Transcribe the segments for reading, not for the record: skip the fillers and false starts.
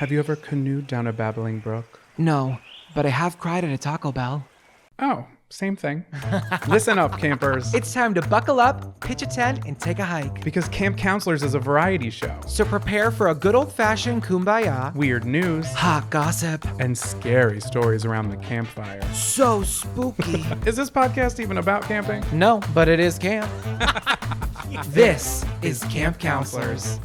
Have you ever canoed down a babbling brook? No, but I have cried at a Taco Bell. Oh, same thing. Listen up, campers. It's time to buckle up, pitch a tent, and take a hike. Because Camp Counselors is a variety show. So prepare for a good old-fashioned kumbaya, Weird news, hot gossip, and scary stories around the campfire. so spooky. Is this podcast even about camping? No, but it is camp. This is Camp Counselors.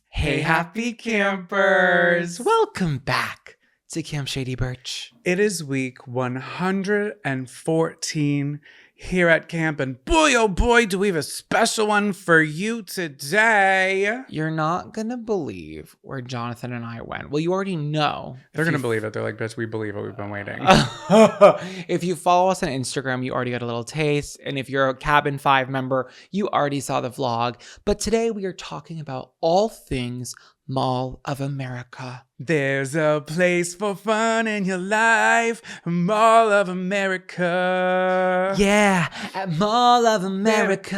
Hey, happy campers! Welcome back to Camp Shady Birch. It is week 114 here at camp, and boy, oh boy, do we have a special one for you today. You're not gonna believe where Jonathan and I went. Well, you already know. They're going to believe it. They're like, bitch, we believe it. We've been waiting. If you follow us on Instagram, you already got a little taste. And if you're a Cabin 5 member, you already saw the vlog. But today we are talking about all things Mall of America. There's a place for fun in your life, Mall of America. Yeah, at Mall of America.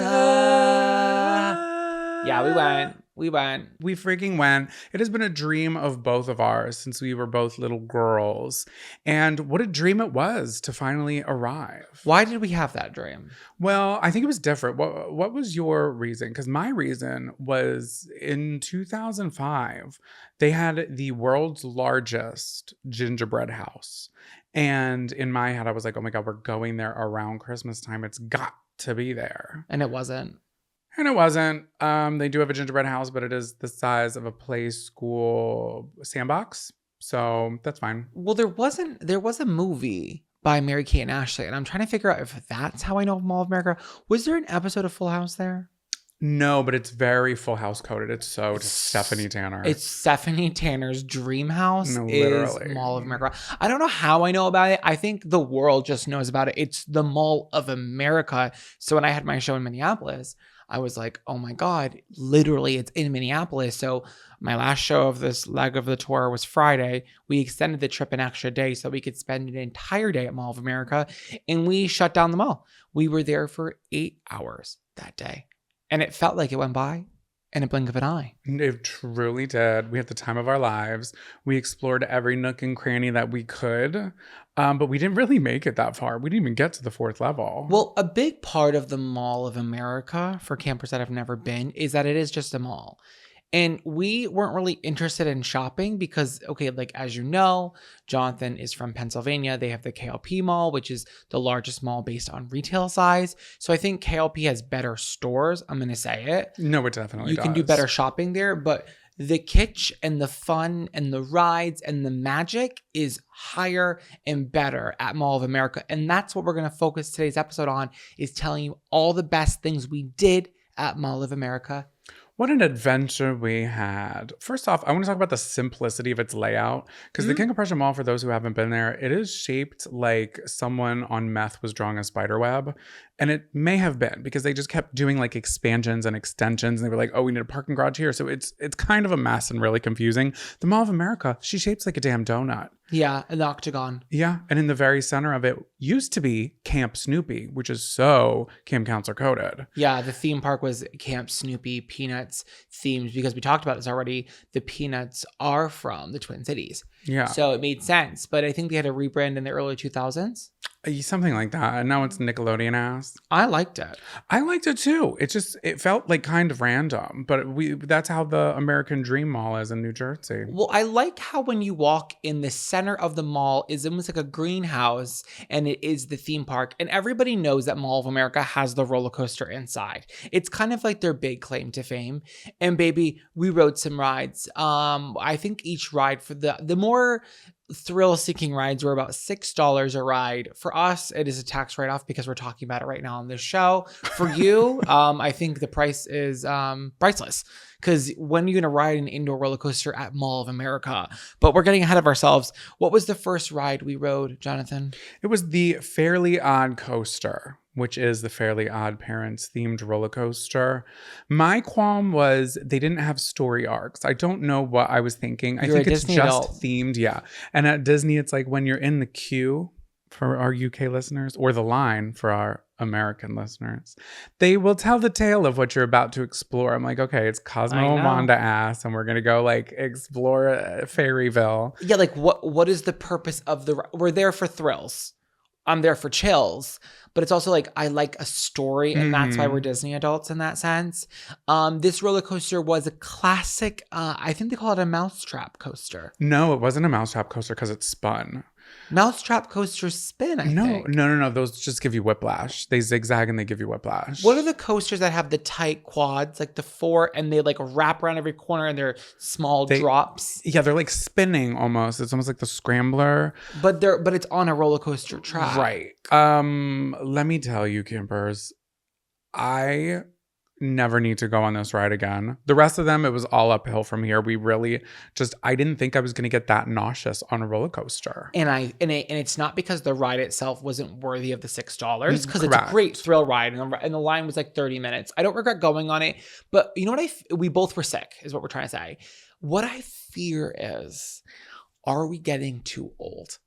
Yeah, we went. We freaking went. It has been a dream of both of ours since we were both little girls. And what a dream it was to finally arrive. Why did we have that dream? Well, I think it was different. What was your reason? Because my reason was in 2005, they had the world's largest gingerbread house. And in my head, I was like, oh my God, we're going there around Christmas time. It's got to be there. And it wasn't. And it wasn't. They do have a gingerbread house, but it is the size of a play school sandbox. So that's fine. Well, there was a movie by Mary-Kate and Ashley, and I'm trying to figure out if that's how I know of Mall of America. Was there an episode of Full House there? No, but it's very Full House coded. It's so just Stephanie Tanner. It's Stephanie Tanner's dream house. No, is literally. Mall of America. I don't know how I know about it. I think the world just knows about it. It's the Mall of America. So when I had my show in Minneapolis, I was like, oh my God, literally it's in Minneapolis. So my last show of this leg of the tour was Friday. We extended the trip an extra day so we could spend an entire day at Mall of America, and we shut down the mall. We were there for 8 hours that day, and it felt like it went by in a blink of an eye. It truly did. We had the time of our lives. We explored every nook and cranny that we could, but we didn't really make it that far. We didn't even get to the 4th level. Well, a big part of the Mall of America, for campers that have never been, is that it is just a mall. And we weren't really interested in shopping because, okay, like as you know, Jonathan is from Pennsylvania. They have the KLP Mall, which is the largest mall based on retail size. So I think KLP has better stores. I'm going to say it. No, it definitely does. You can do better shopping there, but the kitsch and the fun and the rides and the magic is higher and better at Mall of America. And that's what we're going to focus today's episode on, is telling you all the best things we did at Mall of America. What an adventure we had. First off, I want to talk about the simplicity of its layout, because the King of Prussia Mall, for those who haven't been there, it is shaped like someone on meth was drawing a spider web. And it may have been because they just kept doing like expansions and extensions. And they were like, oh, we need a parking garage here. So it's kind of a mess and really confusing. The Mall of America, she shapes like a damn donut. Yeah, an octagon. Yeah, and in the very center of it used to be Camp Snoopy, which is so Camp Counselor coded. Yeah, the theme park was Camp Snoopy Peanuts themed because we talked about this already. The Peanuts are from the Twin Cities. Yeah. So it made sense. But I think they had a rebrand in the early 2000s. Something like that. And now it's Nickelodeon ass. I liked it. I liked it too. It felt like kind of random, but that's how the American Dream Mall is in New Jersey. Well, I like how when you walk in the center of the mall is almost like a greenhouse, and it is the theme park. And everybody knows that Mall of America has the roller coaster inside. It's kind of like their big claim to fame. And baby, we rode some rides. I think each ride for the more thrill-seeking rides were about $6 a ride. For us, it is a tax write-off because we're talking about it right now on this show. For you, I think the price is priceless, because when are you going to ride an indoor roller coaster at Mall of America? But we're getting ahead of ourselves. What was the first ride we rode, Jonathan? It was the Fairly Odd Coaster, which is the Fairly Odd Parents themed roller coaster. My qualm was they didn't have story arcs. I don't know what I was thinking. I think it's Disney just adult. themed. Yeah. And at Disney, it's like when you're in the queue for our UK listeners, or the line for our American listeners. They will tell the tale of what you're about to explore. I'm like, okay, it's Cosmo and Wanda ass, and we're gonna go like explore Fairyville. Yeah, like what is the purpose of we're there for thrills. I'm there for chills, but it's also like I like a story, and that's why we're Disney adults in that sense. This roller coaster was a classic. I think they call it a mousetrap coaster. No, it wasn't a mousetrap coaster because it spun. Mousetrap coasters spin, I think. No. Those just give you whiplash. They zigzag and they give you whiplash. What are the coasters that have the tight quads, like the 4, and they like wrap around every corner and they're small drops? Yeah, they're like spinning almost. It's almost like the Scrambler. But it's on a roller coaster track. Right. Let me tell you, campers, I never need to go on this ride again. The rest of them, it was all uphill from here. We really I didn't think I was going to get that nauseous on a roller coaster. And it's not because the ride itself wasn't worthy of the $6, because it's a great thrill ride, and the line was like 30 minutes. I don't regret going on it, but you know what? We both were sick, is what we're trying to say. What I fear is, are we getting too old?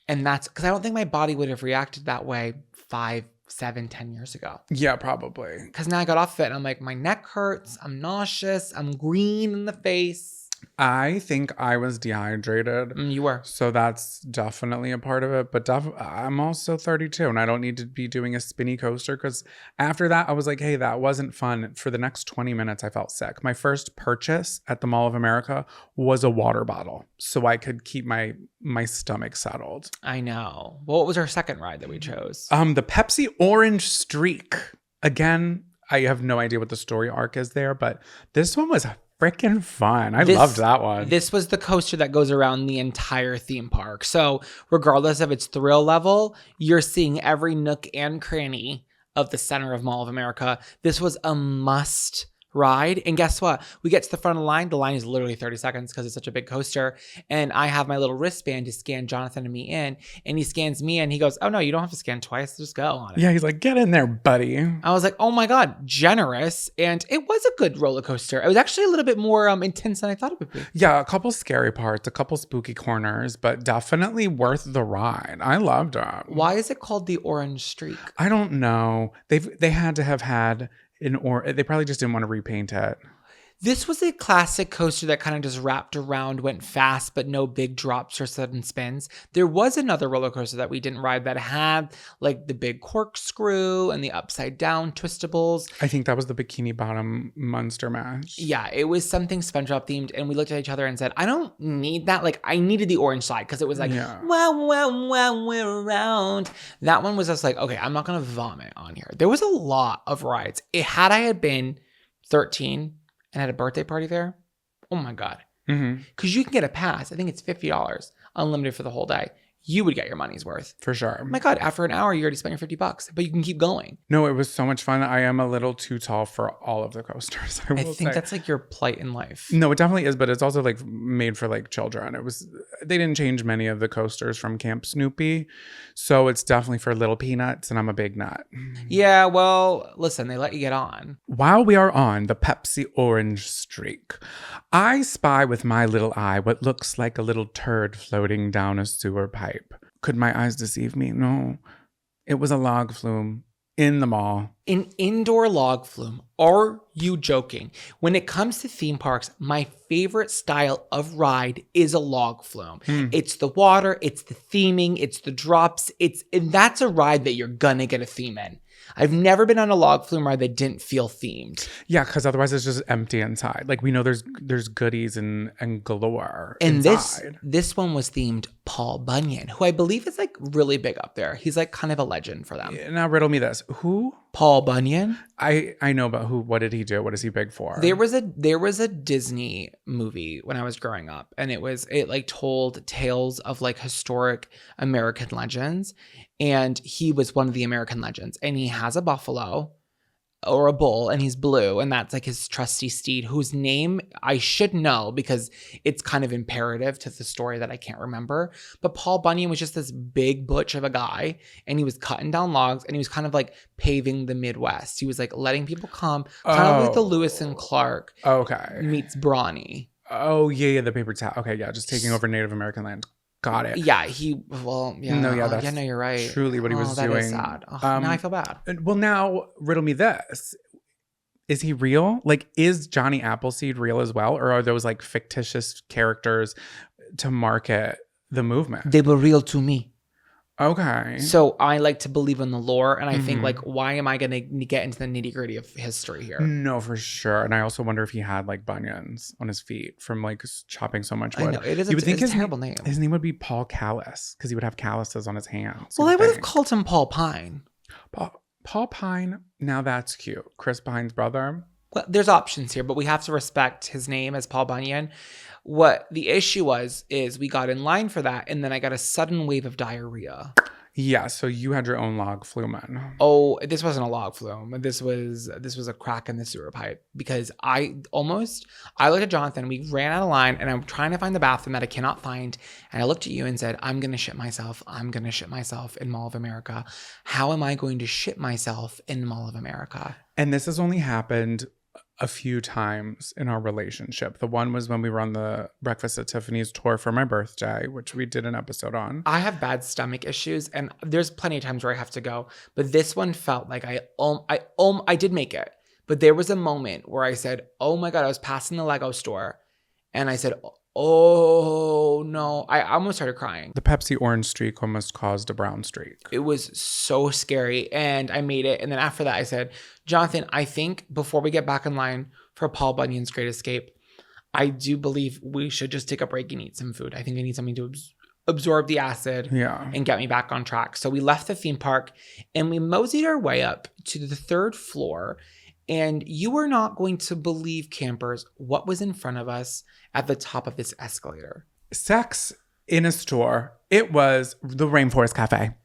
And that's because I don't think my body would have reacted that way 5, 7, 10 years ago. Yeah, probably. Because now I got off it and I'm like, my neck hurts, I'm nauseous, I'm green in the face. I think I was dehydrated. You were. So that's definitely a part of it. But I'm also 32 and I don't need to be doing a spinny coaster, because after that, I was like, hey, that wasn't fun. For the next 20 minutes, I felt sick. My first purchase at the Mall of America was a water bottle so I could keep my stomach settled. I know. Well, what was our second ride that we chose? The Pepsi Orange Streak. Again, I have no idea what the story arc is there, but this one was freaking fun. I loved that one. This was the coaster that goes around the entire theme park. So regardless of its thrill level, you're seeing every nook and cranny of the center of Mall of America. This was a must ride. And guess what? We get to the front of the line. The line is literally 30 seconds because it's such a big coaster. And I have my little wristband to scan Jonathan and me in. And he scans me and he goes, oh no, you don't have to scan twice. Just go on it. Yeah, he's like, get in there, buddy. I was like, oh my God, generous. And it was a good roller coaster. It was actually a little bit more intense than I thought it would be. Yeah, a couple scary parts, a couple spooky corners, but definitely worth the ride. I loved it. Why is it called the Orange Streak? I don't know. They had to have had they probably just didn't want to repaint it. This was a classic coaster that kind of just wrapped around, went fast, but no big drops or sudden spins. There was another roller coaster that we didn't ride that had like the big corkscrew and the upside down twistables. I think that was the Bikini Bottom Monster Mash. Yeah, it was something SpongeBob themed, and we looked at each other and said, I don't need that. Like, I needed the orange slide because it was like, wow, we're around. That one was just like, okay, I'm not going to vomit on here. There was a lot of rides. Had I been 13 and had a birthday party there, oh my God. Because you can get a pass. I think it's $50, unlimited for the whole day. You would get your money's worth. For sure. Oh my God, after an hour, you already spent your $50, but you can keep going. No, it was so much fun. I am a little too tall for all of the coasters. I think that's like your plight in life. No, it definitely is, but it's also like made for like children. They didn't change many of the coasters from Camp Snoopy. So it's definitely for little peanuts, and I'm a big nut. Yeah, well, listen, they let you get on. While we are on the Pepsi Orange Streak, I spy with my little eye what looks like a little turd floating down a sewer pipe. Could my eyes deceive me? No. It was a log flume in the mall. An indoor log flume. Are you joking? When it comes to theme parks, my favorite style of ride is a log flume. It's the water, it's the theming, it's the drops, and that's a ride that you're gonna get a theme in. I've never been on a log flume ride that didn't feel themed. Yeah, because otherwise it's just empty inside. Like, we know there's goodies and galore and inside. This one was themed Paul Bunyan, who I believe is like really big up there. He's like kind of a legend for them. Now riddle me this. Who? Paul Bunyan? I know, but who? What did he do? What is he big for? There was a Disney movie when I was growing up, and it like told tales of like historic American legends, and he was one of the American legends, and he has a buffalo or a bull, and he's blue, and that's like his trusty steed, whose name I should know because it's kind of imperative to the story that I can't remember. But Paul Bunyan was just this big butch of a guy, and he was cutting down logs, and he was kind of like paving the Midwest. He was like letting people come, kind of like the Lewis and Clark meets Brawny. Oh, yeah, the paper towel. Okay, yeah, just taking over Native American land. got it. Yeah, No, yeah, that's no, you're right. truly what he was that doing. is sad. Now I feel bad. Well, now riddle me this. Is he real? Like, is Johnny Appleseed real as well? Or are those like fictitious characters to market the movement? They were real to me. Okay. So I like to believe in the lore, and I think like, why am I going to get into the nitty gritty of history here? No, for sure. And I also wonder if he had like bunions on his feet from like chopping so much wood. I know, it is you would think his terrible name. His name would be Paul Callus because he would have calluses on his hands. Well, I would have called him Paul Pine. Paul Pine. Now that's cute. Chris Pine's brother. Well, there's options here, but we have to respect his name as Paul Bunyan. What the issue is we got in line for that, and then I got a sudden wave of diarrhea. Yeah, so you had your own log flume. Oh, this wasn't a log flume. This was a crack in the sewer pipe because I looked at Jonathan. We ran out of line, and I'm trying to find the bathroom that I cannot find. And I looked at you and said, "I'm gonna shit myself. I'm gonna shit myself in Mall of America. How am I going to shit myself in Mall of America?" And this has only happened a few times in our relationship. The one was when we were on the Breakfast at Tiffany's tour for my birthday, which we did an episode on. I have bad stomach issues, and there's plenty of times where I have to go, but this one felt like I did make it, but there was a moment where I said, "Oh my God," I was passing the Lego store, and I said, "Oh no," I almost started crying. The Pepsi orange streak almost caused a brown streak. It was so scary, and I made it. And then after that, I said, "Jonathan, I think before we get back in line for Paul Bunyan's Great Escape, I do believe we should just take a break and eat some food. I think I need something to absorb the acid and get me back on track." So we left the theme park, and we moseyed our way up to the 3rd floor. And you are not going to believe, campers, what was in front of us at the top of this escalator. Sex in a store. It was the Rainforest Cafe.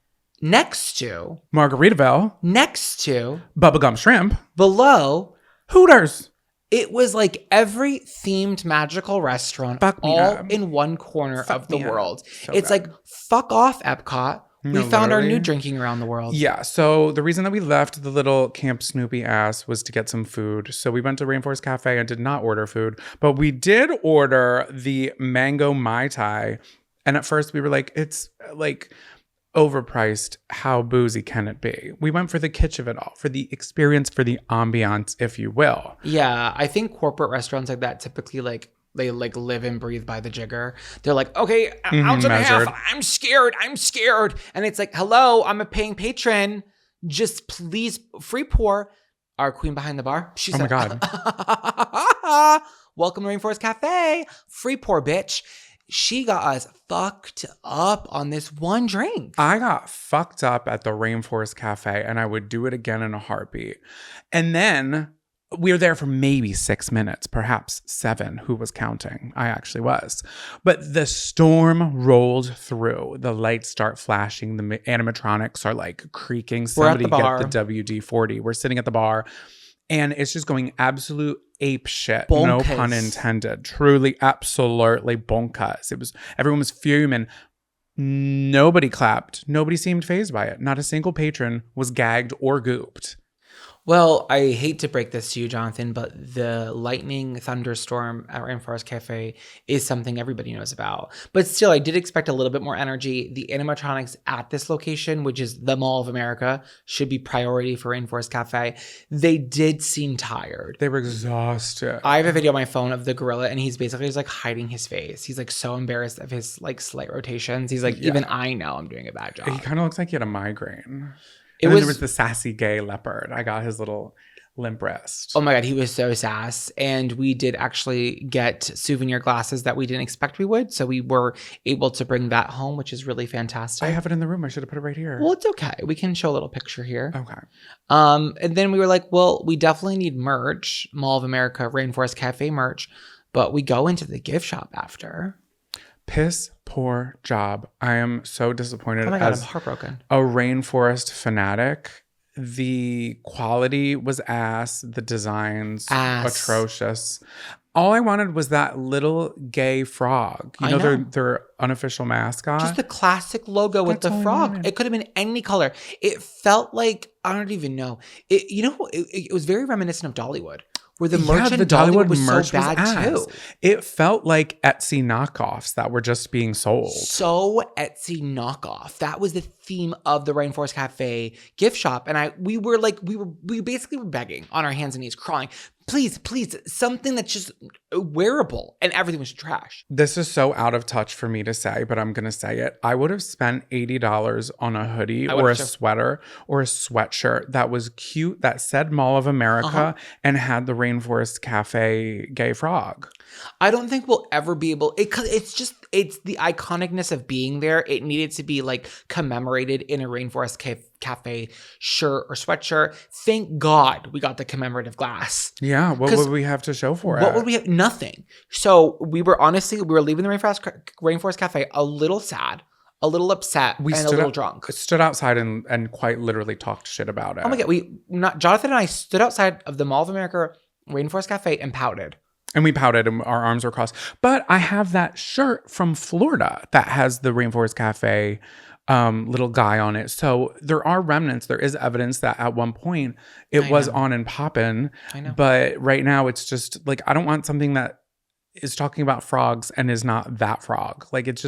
Next to. Margaritaville. Next to. Bubblegum Shrimp. Below. Hooters. It was like every themed magical restaurant all in one corner of the world. So it's like, fuck off, Epcot. We found our new drinking around the world. Yeah. So the reason that we left the little Camp Snoopy ass was to get some food. So we went to Rainforest Cafe and did not order food, but we did order the mango Mai Tai. And at first we were like, it's like overpriced. How boozy can it be? We went for the kitsch of it all, for the experience, for the ambiance, if you will. Yeah. I think corporate restaurants like that typically they like live and breathe by the jigger. They're like, okay, ounce and a half. I'm scared. And it's like, hello, I'm a paying patron. Just please free pour. Our queen behind the bar. She said, "Oh my God. Welcome to Rainforest Cafe. Free pour, bitch." She got us fucked up on this one drink. I got fucked up at the Rainforest Cafe, and I would do it again in a heartbeat. And then we were there for maybe 6 minutes, perhaps 7. Who was counting? I actually was. But the storm rolled through. The lights start flashing. The animatronics are like creaking. Somebody get the WD-40. We're sitting at the bar, and it's just going absolute ape shit. Bonkers. No pun intended. Truly, absolutely bonkers. Everyone was fuming. Nobody clapped. Nobody seemed fazed by it. Not a single patron was gagged or gooped. Well, I hate to break this to you, Jonathan, but the lightning thunderstorm at Rainforest Cafe is something everybody knows about. But still, I did expect a little bit more energy. The animatronics at this location, which is the Mall of America, should be priority for Rainforest Cafe. They did seem tired. They were exhausted. I have a video on my phone of the gorilla, and he's basically just like hiding his face. He's like so embarrassed of his like slight rotations. He's like, even I know I'm doing a bad job. He kind of looks like he had a migraine. And then there was the sassy gay leopard. I got his little limp wrist. Oh my God, he was so sass. And we did actually get souvenir glasses that we didn't expect we would. So we were able to bring that home, which is really fantastic. I have it in the room. I should have put it right here. Well, it's okay. We can show a little picture here. Okay. And then we were like, well, we definitely need merch. Mall of America, Rainforest Cafe merch. But we go into the gift shop after. Piss poor job. I am so disappointed. Oh my God, as I'm heartbroken. A rainforest fanatic. The quality was ass. The designs atrocious. All I wanted was that little gay frog. You know. Their unofficial mascot. Just the classic logo with the frog. It could have been any color. It felt like, I don't even know. It was very reminiscent of Dollywood. where the merch in Dollywood was so bad too. It felt like Etsy knockoffs that were just being sold. So Etsy knockoff. That was the theme of the Rainforest Cafe gift shop. And we basically were begging on our hands and knees, crying, please, something that's just wearable. And everything was trash. This is so out of touch for me to say, but I'm going to say it. I would have spent $80 on a hoodie or a sweater or a sweatshirt that was cute, that said Mall of America and had the Rainforest Cafe gay frog. I don't think we'll ever be able, it's the iconicness of being there. It needed to be like commemorated in a Rainforest Cafe shirt or sweatshirt. Thank God we got the commemorative glass. Yeah. What would we have to show for it? What would we have? Nothing. So we were leaving the Rainforest Cafe a little sad, a little upset, and a little drunk. Stood outside and quite literally talked shit about it. Oh my God. Jonathan and I stood outside of the Mall of America Rainforest Cafe and pouted. And we pouted and our arms were crossed. But I have that shirt from Florida that has the Rainforest Cafe little guy on it. So there are remnants. There is evidence that at one point it was on and poppin'. I know. But right now it's just like, I don't want something that is talking about frogs and is not that frog. Like it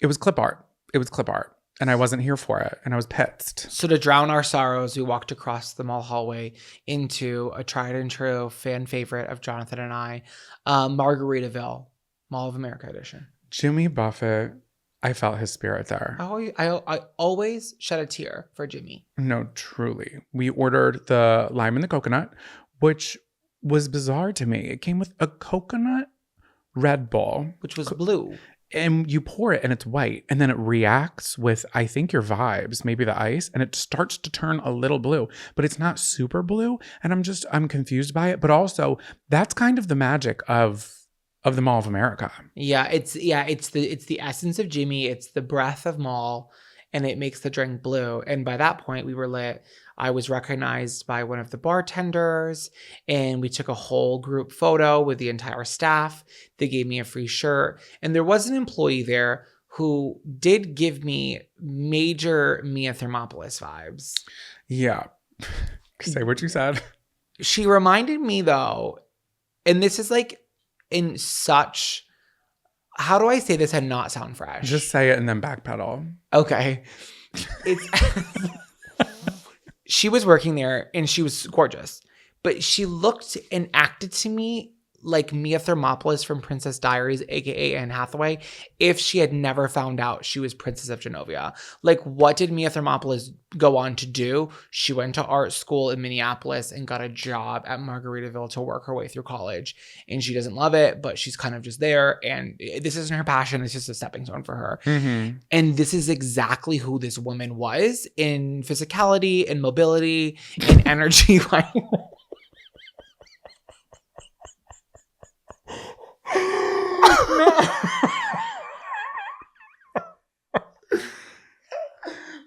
was clip art. It was clip art. And I wasn't here for it. And I was pissed. So to drown our sorrows, we walked across the mall hallway into a tried and true fan favorite of Jonathan and I, Margaritaville, Mall of America edition. Jimmy Buffett, I felt his spirit there. I always shed a tear for Jimmy. No, truly. We ordered the lime and the coconut, which was bizarre to me. It came with a coconut Red Bull. Which was blue. And you pour it and it's white. And then it reacts with, I think, your vibes, maybe the ice. And it starts to turn a little blue. But it's not super blue. And I'm confused by it. But also, that's kind of the magic of the Mall of America. Yeah, it's the essence of Jimmy. It's the breath of Mall. And it makes the drink blue. And by that point, we were lit. I was recognized by one of the bartenders, and we took a whole group photo with the entire staff. They gave me a free shirt. And there was an employee there who did give me major Mia Thermopolis vibes. Yeah. Say what you said. She reminded me, though, and this is like in such... How do I say this and not sound fresh? Just say it and then backpedal. Okay. She was working there and she was gorgeous, but she looked and acted to me like Mia Thermopolis from Princess Diaries, aka Anne Hathaway, if she had never found out she was Princess of Genovia. Like, what did Mia Thermopolis go on to do? She went to art school in Minneapolis and got a job at Margaritaville to work her way through college. And she doesn't love it, but she's kind of just there. And this isn't her passion. It's just a stepping stone for her. Mm-hmm. And this is exactly who this woman was in physicality and mobility and energy.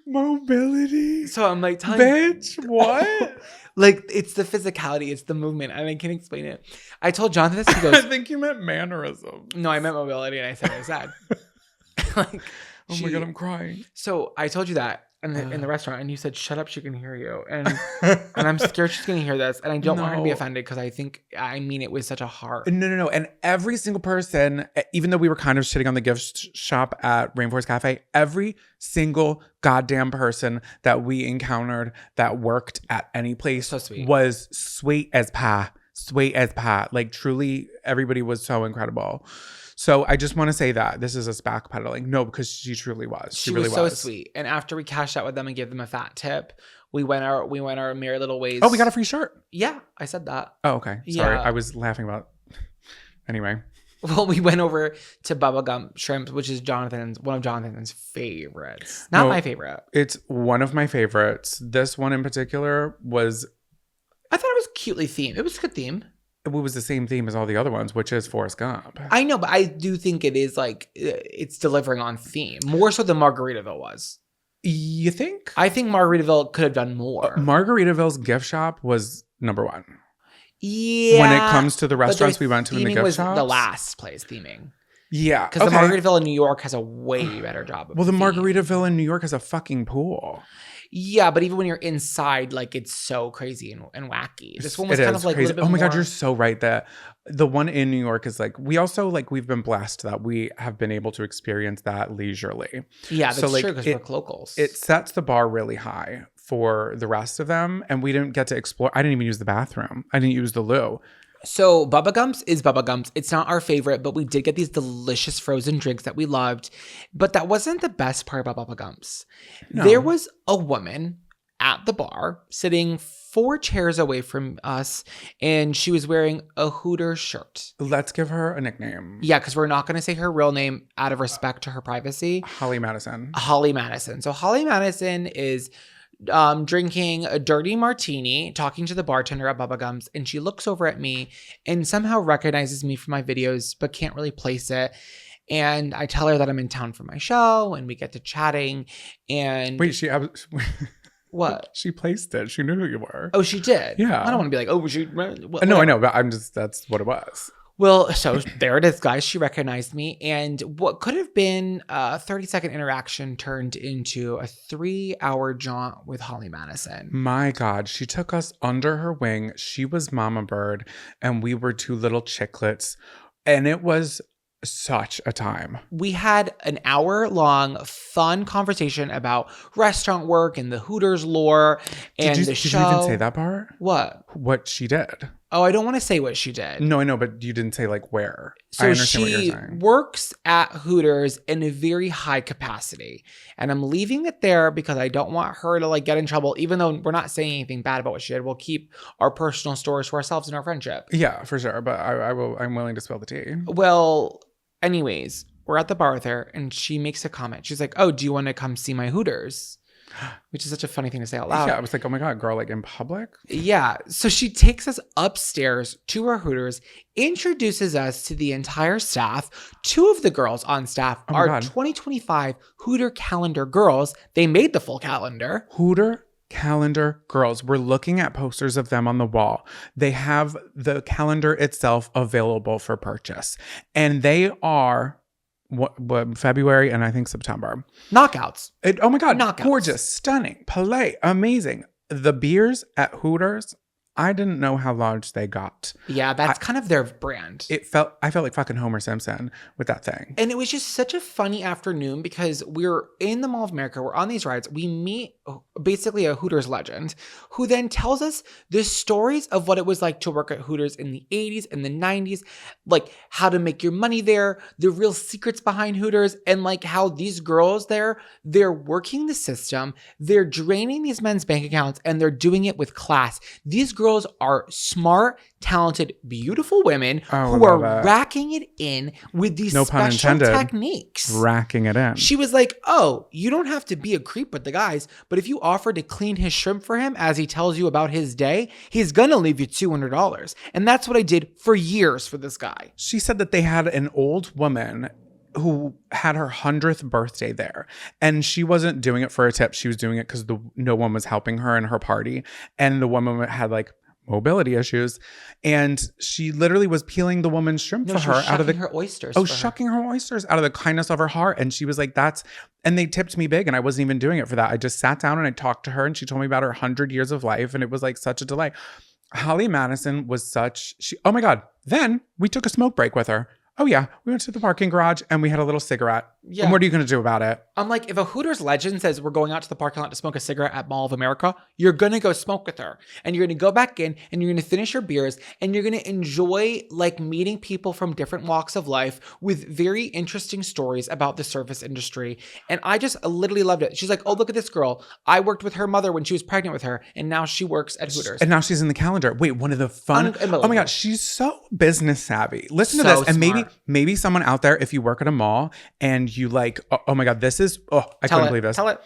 Mobility. So I'm like, bitch, what? Like, it's the physicality, it's the movement, and I can't explain it. I told Jonathan this. He goes, I think you meant mannerism. No, I meant mobility, and I said what I said. Like, oh my God, I'm crying. So I told you that in the restaurant, and you said, "Shut up, she can hear you," and I'm scared she's gonna hear this, and I don't want her to be offended because I mean it with such a heart. No. And every single person, even though we were kind of shitting on the gift shop at Rainforest Cafe, every single goddamn person that we encountered that worked at any place was sweet as pie. Sweet as pie. Like, truly, everybody was so incredible. So I just want to say that this is us backpedaling. No, because she truly was. She really was so sweet. And after we cashed out with them and gave them a fat tip, we went our merry little ways. Oh, we got a free shirt. Yeah, I said that. Oh, okay. Sorry, I was laughing about. Anyway. Well, we went over to Bubblegum Shrimp, which is one of Jonathan's favorites. Not my favorite. It's one of my favorites. This one in particular was. I thought it was cutely themed. It was a good theme. It was the same theme as all the other ones, which is Forrest Gump. I know, but I do think it is like, it's delivering on theme. More so than Margaritaville was. You think? I think Margaritaville could have done more. Margaritaville's gift shop was number one. Yeah. When it comes to the restaurants we went to in the gift shops. The last place theming. Yeah. Because the Margaritaville in New York has a way better job of the Margaritaville in New York has a fucking pool. Yeah, but even when you're inside, like it's so crazy and wacky. This one was It kind is of like crazy. a little bit Oh my more. God, you're so right. That the one in New York is like, we also like, we've been blessed that we have been able to experience that leisurely. Yeah, So that's true like because we're locals. it sets the bar really high for the rest of them. And we didn't get to explore. I didn't even use the bathroom. I didn't use the loo. So Bubba Gumps is Bubba Gumps. It's not our favorite, but we did get these delicious frozen drinks that we loved. But that wasn't the best part about Bubba Gumps. No. There was a woman at the bar sitting 4 chairs away from us, and she was wearing a Hooters shirt. Let's give her a nickname. Yeah, because we're not going to say her real name out of respect to her privacy. Holly Madison. Holly Madison. So Holly Madison is drinking a dirty martini, talking to the bartender at Bubba Gumps, and she looks over at me and somehow recognizes me from my videos, but can't really place it. And I tell her that I'm in town for my show, and we get to chatting. And Wait, what? She placed it. She knew who you were. Oh, she did. Yeah. I don't want to be like, oh, she. No, I know, but that's what it was. Well, so there it is, guys. She recognized me. And what could have been a 30-second interaction turned into a 3-hour jaunt with Holly Madison. My God, she took us under her wing. She was Mama Bird, and we were 2 little chiclets. And it was such a time. We had an hour-long fun conversation about restaurant work and the Hooters lore and the show. Did you even say that part? What she did? Oh, I don't want to say what she did. No, I know, but you didn't say like where. So I understand what she you're saying. works at Hooters in a very high capacity. And I'm leaving it there because I don't want her to like get in trouble, even though we're not saying anything bad about what she did. We'll keep our personal stories to ourselves and our friendship. Yeah, for sure. But I'm willing to spill the tea. Well, anyways, we're at the bar with her and she makes a comment. She's like, oh, do you want to come see my Hooters? Which is such a funny thing to say out loud. Yeah, I was like, oh my God, girl, like in public? Yeah. So she takes us upstairs to our Hooters, introduces us to the entire staff. 2 of the girls on staff are God. 2025 Hooter calendar girls. They made the full calendar. Hooter calendar girls. We're looking at posters of them on the wall. They have the calendar itself available for purchase. And they are what February and I think September. Knockouts. Oh my God. Knockouts. Gorgeous, stunning, palais, amazing. The beers at Hooters, I didn't know how large they got. Yeah, that's kind of their brand. I felt like fucking Homer Simpson with that thing. And it was just such a funny afternoon because we're in the Mall of America. We're on these rides. We meet basically a Hooters legend who then tells us the stories of what it was like to work at Hooters in the 80s and the 90s, like how to make your money there, the real secrets behind Hooters, and like how these girls there, they're working the system, they're draining these men's bank accounts, and they're doing it with class. These girls are smart, talented, beautiful women who are racking it in with these special techniques. Racking it in. She was like, oh, you don't have to be a creep with the guys, but if you offer to clean his shrimp for him as he tells you about his day, he's gonna leave you $200. And that's what I did for years for this guy. She said that they had an old woman who had her 100th birthday there. And she wasn't doing it for a tip. She was doing it because no one was helping her in her party. And the woman had like mobility issues. And she literally was peeling the woman's shrimp for her out of her oysters. Shucking her oysters out of the kindness of her heart. And she was like, and they tipped me big and I wasn't even doing it for that. I just sat down and I talked to her and she told me about her 100 years of life. And it was like such a delight. Holly Madison was oh my God. Then we took a smoke break with her. Oh yeah, we went to the parking garage and we had a little cigarette. Yeah. And what are you going to do about it? I'm like, if a Hooters legend says we're going out to the parking lot to smoke a cigarette at Mall of America, you're going to go smoke with her. And you're going to go back in and you're going to finish your beers and you're going to enjoy like meeting people from different walks of life with very interesting stories about the service industry. And I just literally loved it. She's like, oh, look at this girl. I worked with her mother when she was pregnant with her and now she works at Hooters. And now she's in the calendar. Wait, one of the fun. Oh my God, she's so business savvy. Listen to this. Smart. And maybe someone out there, if you work at a mall and you like, oh my God, I couldn't believe this. Tell it.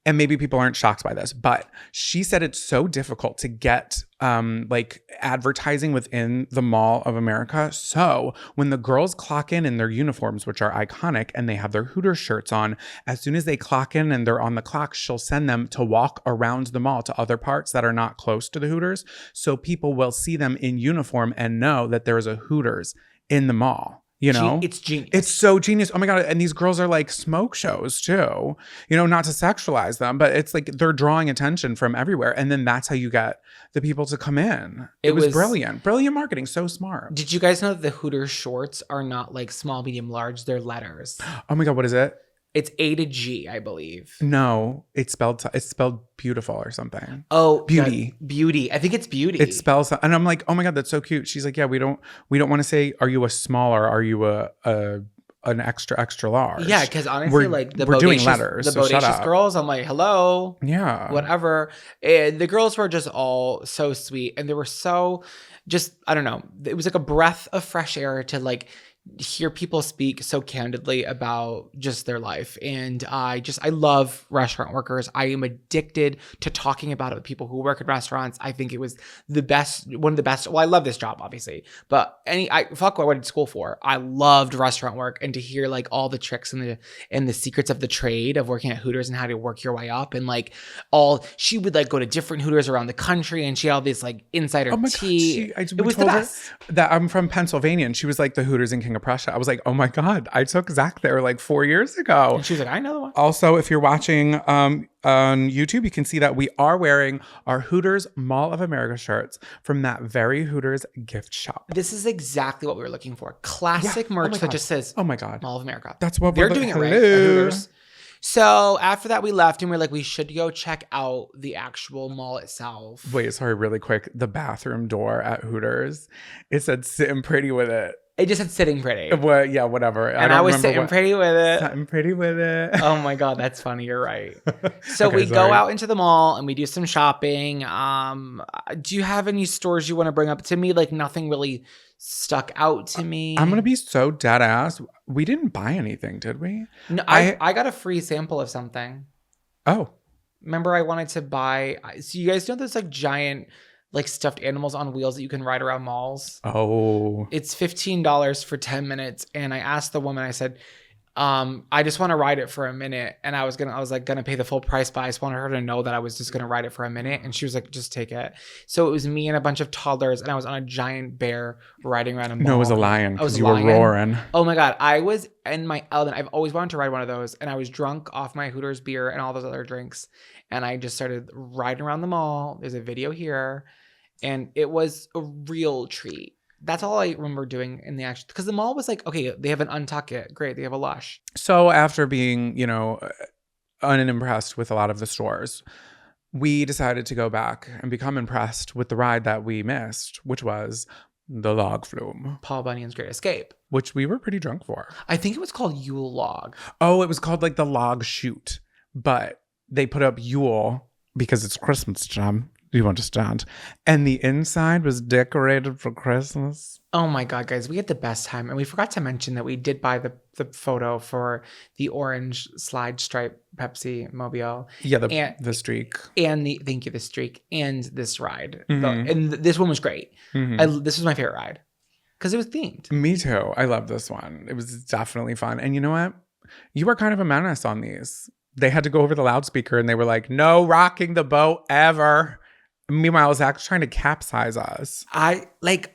And maybe people aren't shocked by this, but she said it's so difficult to get like advertising within the Mall of America. So when the girls clock in their uniforms, which are iconic, and they have their Hooters shirts on, as soon as they clock in and they're on the clock, she'll send them to walk around the mall to other parts that are not close to the Hooters. So people will see them in uniform and know that there is a Hooters in the mall. You know, It's genius. It's so genius. Oh my God. And these girls are like smoke shows too, you know, not to sexualize them, but it's like they're drawing attention from everywhere. And then that's how you get the people to come in. It was brilliant. Brilliant marketing. So smart. Did you guys know that the Hooters shorts are not like small, medium, large? They're letters. Oh my God. What is it? It's A to G, I believe. No, it's spelled beautiful or something. Oh, beauty. Beauty. I think it's beauty. It spells, and I'm like, oh my God, that's so cute. She's like, yeah, we don't want to say, are you a small or are you an extra large? Yeah, because honestly, like we're doing letters. The bodacious girls, I'm like, hello. Yeah. Whatever. And the girls were just all so sweet, and they were so just, I don't know. It was like a breath of fresh air to like hear people speak so candidly about just their life. And I love restaurant workers. I am addicted to talking about it with people who work at restaurants. I think it was one of the best. Well, I love this job, obviously, but fuck what I went to school for. I loved restaurant work, and to hear like all the tricks and the secrets of the trade of working at Hooters and how to work your way up. And like she would like go to different Hooters around the country, and she had all this like insider tea. It was the best. That I'm from Pennsylvania, and she was like the Hooters in King of Prussia. I was like, oh my God, I took Zach there like 4 years ago. And she was like, I know the one. Also, if you're watching on YouTube, you can see that we are wearing our Hooters Mall of America shirts from that very Hooters gift shop. This is exactly what we were looking for. Classic merch that just says, oh my God, Mall of America. That's what they're doing. It right at Hooters. So after that, we left and we're like, we should go check out the actual mall itself. Wait, sorry, really quick. The bathroom door at Hooters, it said sitting pretty with it. It just said sitting pretty. Well, yeah, whatever. And I was sitting pretty with it. Sitting pretty with it. Oh my God, that's funny. You're right. So we go out into the mall and we do some shopping. Do you have any stores you want to bring up? To me, like nothing really stuck out to me. I'm going to be so dead ass. We didn't buy anything, did we? No, I got a free sample of something. Oh. Remember I wanted to buy, so you guys know those like giant like stuffed animals on wheels that you can ride around malls? Oh. It's $15 for 10 minutes. And I asked the woman, I said, I just want to ride it for a minute. And I was gonna pay the full price, but I just wanted her to know that I was just gonna ride it for a minute. And she was like, just take it. So it was me and a bunch of toddlers, and I was on a giant bear riding around a mall. No, it was a lion because you were roaring. Oh my God. I was in my element. I've always wanted to ride one of those. And I was drunk off my Hooters beer and all those other drinks. And I just started riding around the mall. There's a video here. And it was a real treat. That's all I remember doing in the action. Because the mall was like, okay, they have an Untuckit. Great. They have a Lush. So after being, unimpressed with a lot of the stores, we decided to go back and become impressed with the ride that we missed, which was the Log Flume. Paul Bunyan's Great Escape. Which we were pretty drunk for. I think it was called Yule Log. Oh, it was called like the Log Chute. But they put up Yule because it's Christmas time. You understand? And the inside was decorated for Christmas. Oh my God, guys, we had the best time. And we forgot to mention that we did buy the photo for the orange slide stripe Pepsi Mobile. Yeah, the streak. And the streak and this ride. Mm-hmm. And this one was great. Mm-hmm. This was my favorite ride because it was themed. Me too. I love this one. It was definitely fun. And you know what? You were kind of a menace on these. They had to go over the loudspeaker and they were like, no rocking the boat ever. Meanwhile, Zach's trying to capsize us.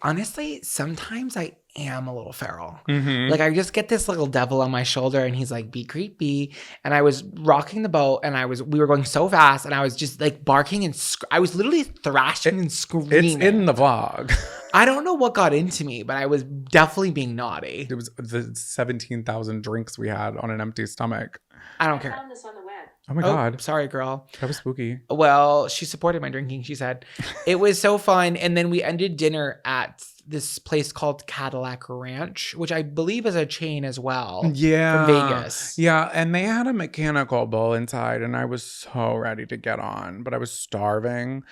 Honestly, sometimes I am a little feral. Mm-hmm. Like, I just get this little devil on my shoulder and he's like, be creepy. And I was rocking the boat and we were going so fast and I was just like barking and I was literally thrashing and screaming. It's in the vlog. I don't know what got into me, but I was definitely being naughty. It was the 17,000 drinks we had on an empty stomach. I don't care. I found this on the web. Oh my God. Sorry, girl. That was spooky. Well, she supported my drinking, she said. It was so fun. And then we ended dinner at this place called Cadillac Ranch, which I believe is a chain as well. Yeah. From Vegas. Yeah. And they had a mechanical bull inside and I was so ready to get on, but I was starving.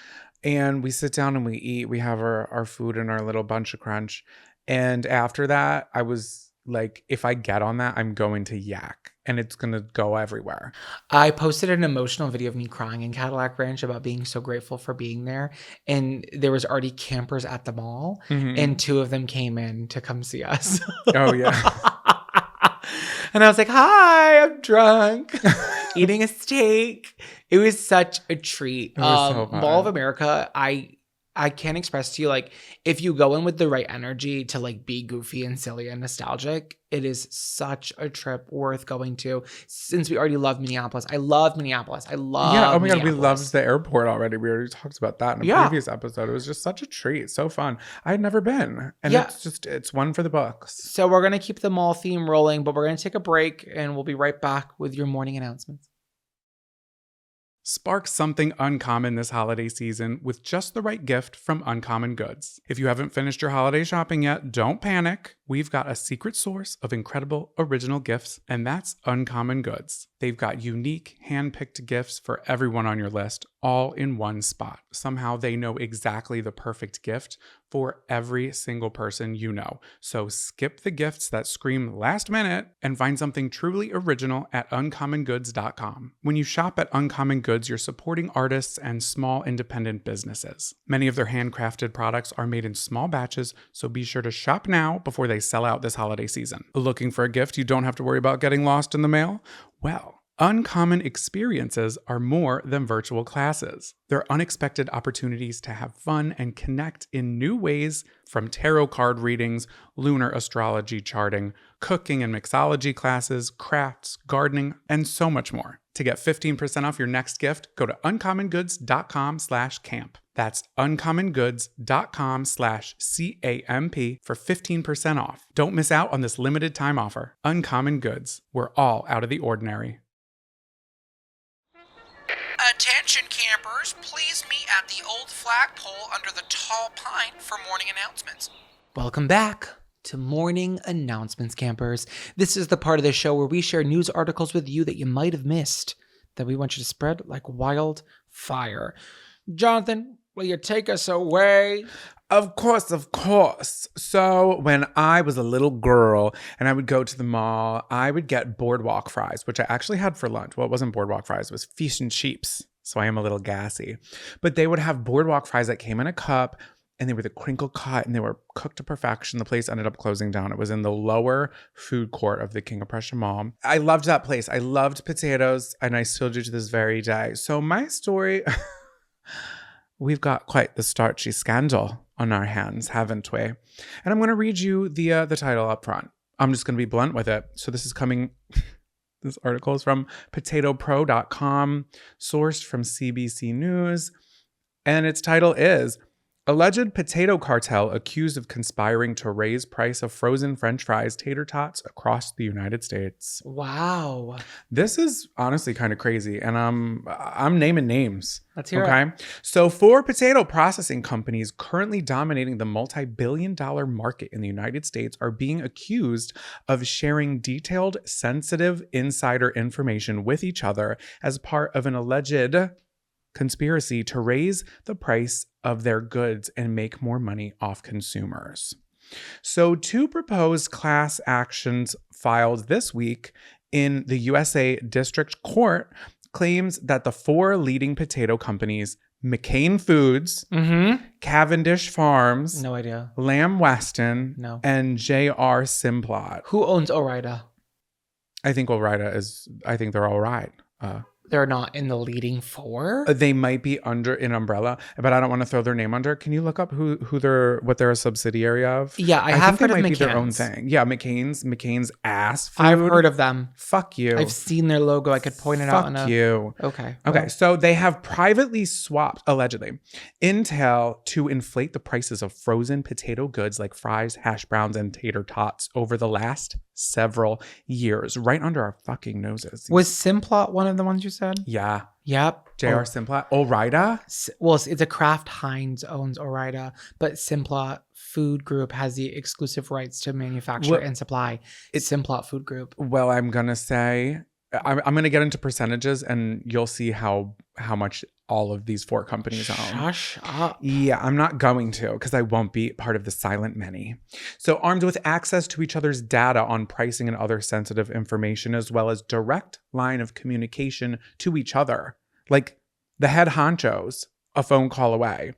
And we sit down and we eat. We have our food and our little bunch of crunch. And after that, I was like, if I get on that, I'm going to yak. And it's going to go everywhere. I posted an emotional video of me crying in Cadillac Ranch about being so grateful for being there. And there was already campers at the mall. Mm-hmm. And 2 of them came in to come see us. Oh, yeah. And I was like, hi, I'm drunk. Eating a steak. It was such a treat. It was so fun. Mall of America, I I can't express to you, like, if you go in with the right energy to like be goofy and silly and nostalgic, it is such a trip worth going to. Since we already love Minneapolis. I love Minneapolis. I love Yeah. Oh my God. We Minneapolis. loved the airport already. We already talked about that in a Yeah. previous episode. It was just such a treat. So fun. I had never been. And Yeah. it's one for the books. So we're going to keep the mall theme rolling, but we're going to take a break and we'll be right back with your morning announcements. Spark something uncommon this holiday season with just the right gift from Uncommon Goods. If you haven't finished your holiday shopping yet, don't panic. We've got a secret source of incredible original gifts, and that's Uncommon Goods. They've got unique, hand-picked gifts for everyone on your list, all in one spot. Somehow they know exactly the perfect gift for every single person you know. So skip the gifts that scream last minute and find something truly original at uncommongoods.com. When you shop at Uncommon Goods, you're supporting artists and small independent businesses. Many of their handcrafted products are made in small batches, so be sure to shop now before they sell out this holiday season. Looking for a gift you don't have to worry about getting lost in the mail? Well, Uncommon experiences are more than virtual classes. They're unexpected opportunities to have fun and connect in new ways, from tarot card readings, lunar astrology charting, cooking and mixology classes, crafts, gardening, and so much more. To get 15% off your next gift, go to uncommongoods.com/camp. That's uncommongoods.com/CAMP for 15% off. Don't miss out on this limited time offer. Uncommon Goods. We're all out of the ordinary. Attention campers, please meet at the old flagpole under the tall pine for morning announcements. Welcome back to Morning Announcements, campers. This is the part of the show where we share news articles with you that you might have missed, that we want you to spread like wildfire. Jonathan, will you take us away? Of course, of course. So when I was a little girl and I would go to the mall, I would get boardwalk fries, which I actually had for lunch. Well, it wasn't boardwalk fries, it was fish and chips. So I am a little gassy. But they would have boardwalk fries that came in a cup, and they were the crinkle cut and they were cooked to perfection. The place ended up closing down. It was in the lower food court of the King of Prussia Mall. I loved that place. I loved potatoes, and I still do to this very day. So my story, we've got quite the starchy scandal on our hands, haven't we? And I'm going to read you the title up front. I'm just going to be blunt with it. So this is coming, this article is from PotatoPro.com, sourced from CBC News, and its title is Alleged Potato Cartel Accused of Conspiring to Raise Price of Frozen French Fries, Tater Tots Across the United States. Wow. This is honestly kind of crazy, and I'm naming names. Let's hear it. So 4 potato processing companies currently dominating the multi-billion-dollar market in the United States are being accused of sharing detailed, sensitive insider information with each other as part of an alleged conspiracy to raise the price of their goods and make more money off consumers. So 2 proposed class actions filed this week in the USA District Court claims that the 4 leading potato companies, McCain Foods, Cavendish Farms, No idea. Lamb Weston, No. and J.R. Simplot. Who owns Ore-Ida? I think they're all right. They're not in the leading 4? They might be under an umbrella, but I don't want to throw their name under. Can you look up what they're a subsidiary of? Yeah, I have think heard they of might be their own McCann's. thing. Yeah, McCain's ass food. I've heard of them. Fuck you. I've seen their logo. I could point it out. Fuck you. Okay. Okay, well. so they have privately swapped, allegedly, intel to inflate the prices of frozen potato goods like fries, hash browns, and tater tots over the last several years, right under our fucking noses. Was Simplot one of the ones you said? Yeah. Yep. J.R. Simplot. Ore-Ida? Well, it's a Kraft Heinz owns Ore-Ida, but Simplot Food Group has the exclusive rights to manufacture and supply. It's Simplot Food Group. Well, I'm going to say, I'm going to get into percentages and you'll see how much all of these 4 companies own. Shush up. Yeah, I'm not going to because I won't be part of the silent many. So armed with access to each other's data on pricing and other sensitive information, as well as direct line of communication to each other, like the head honchos a phone call away,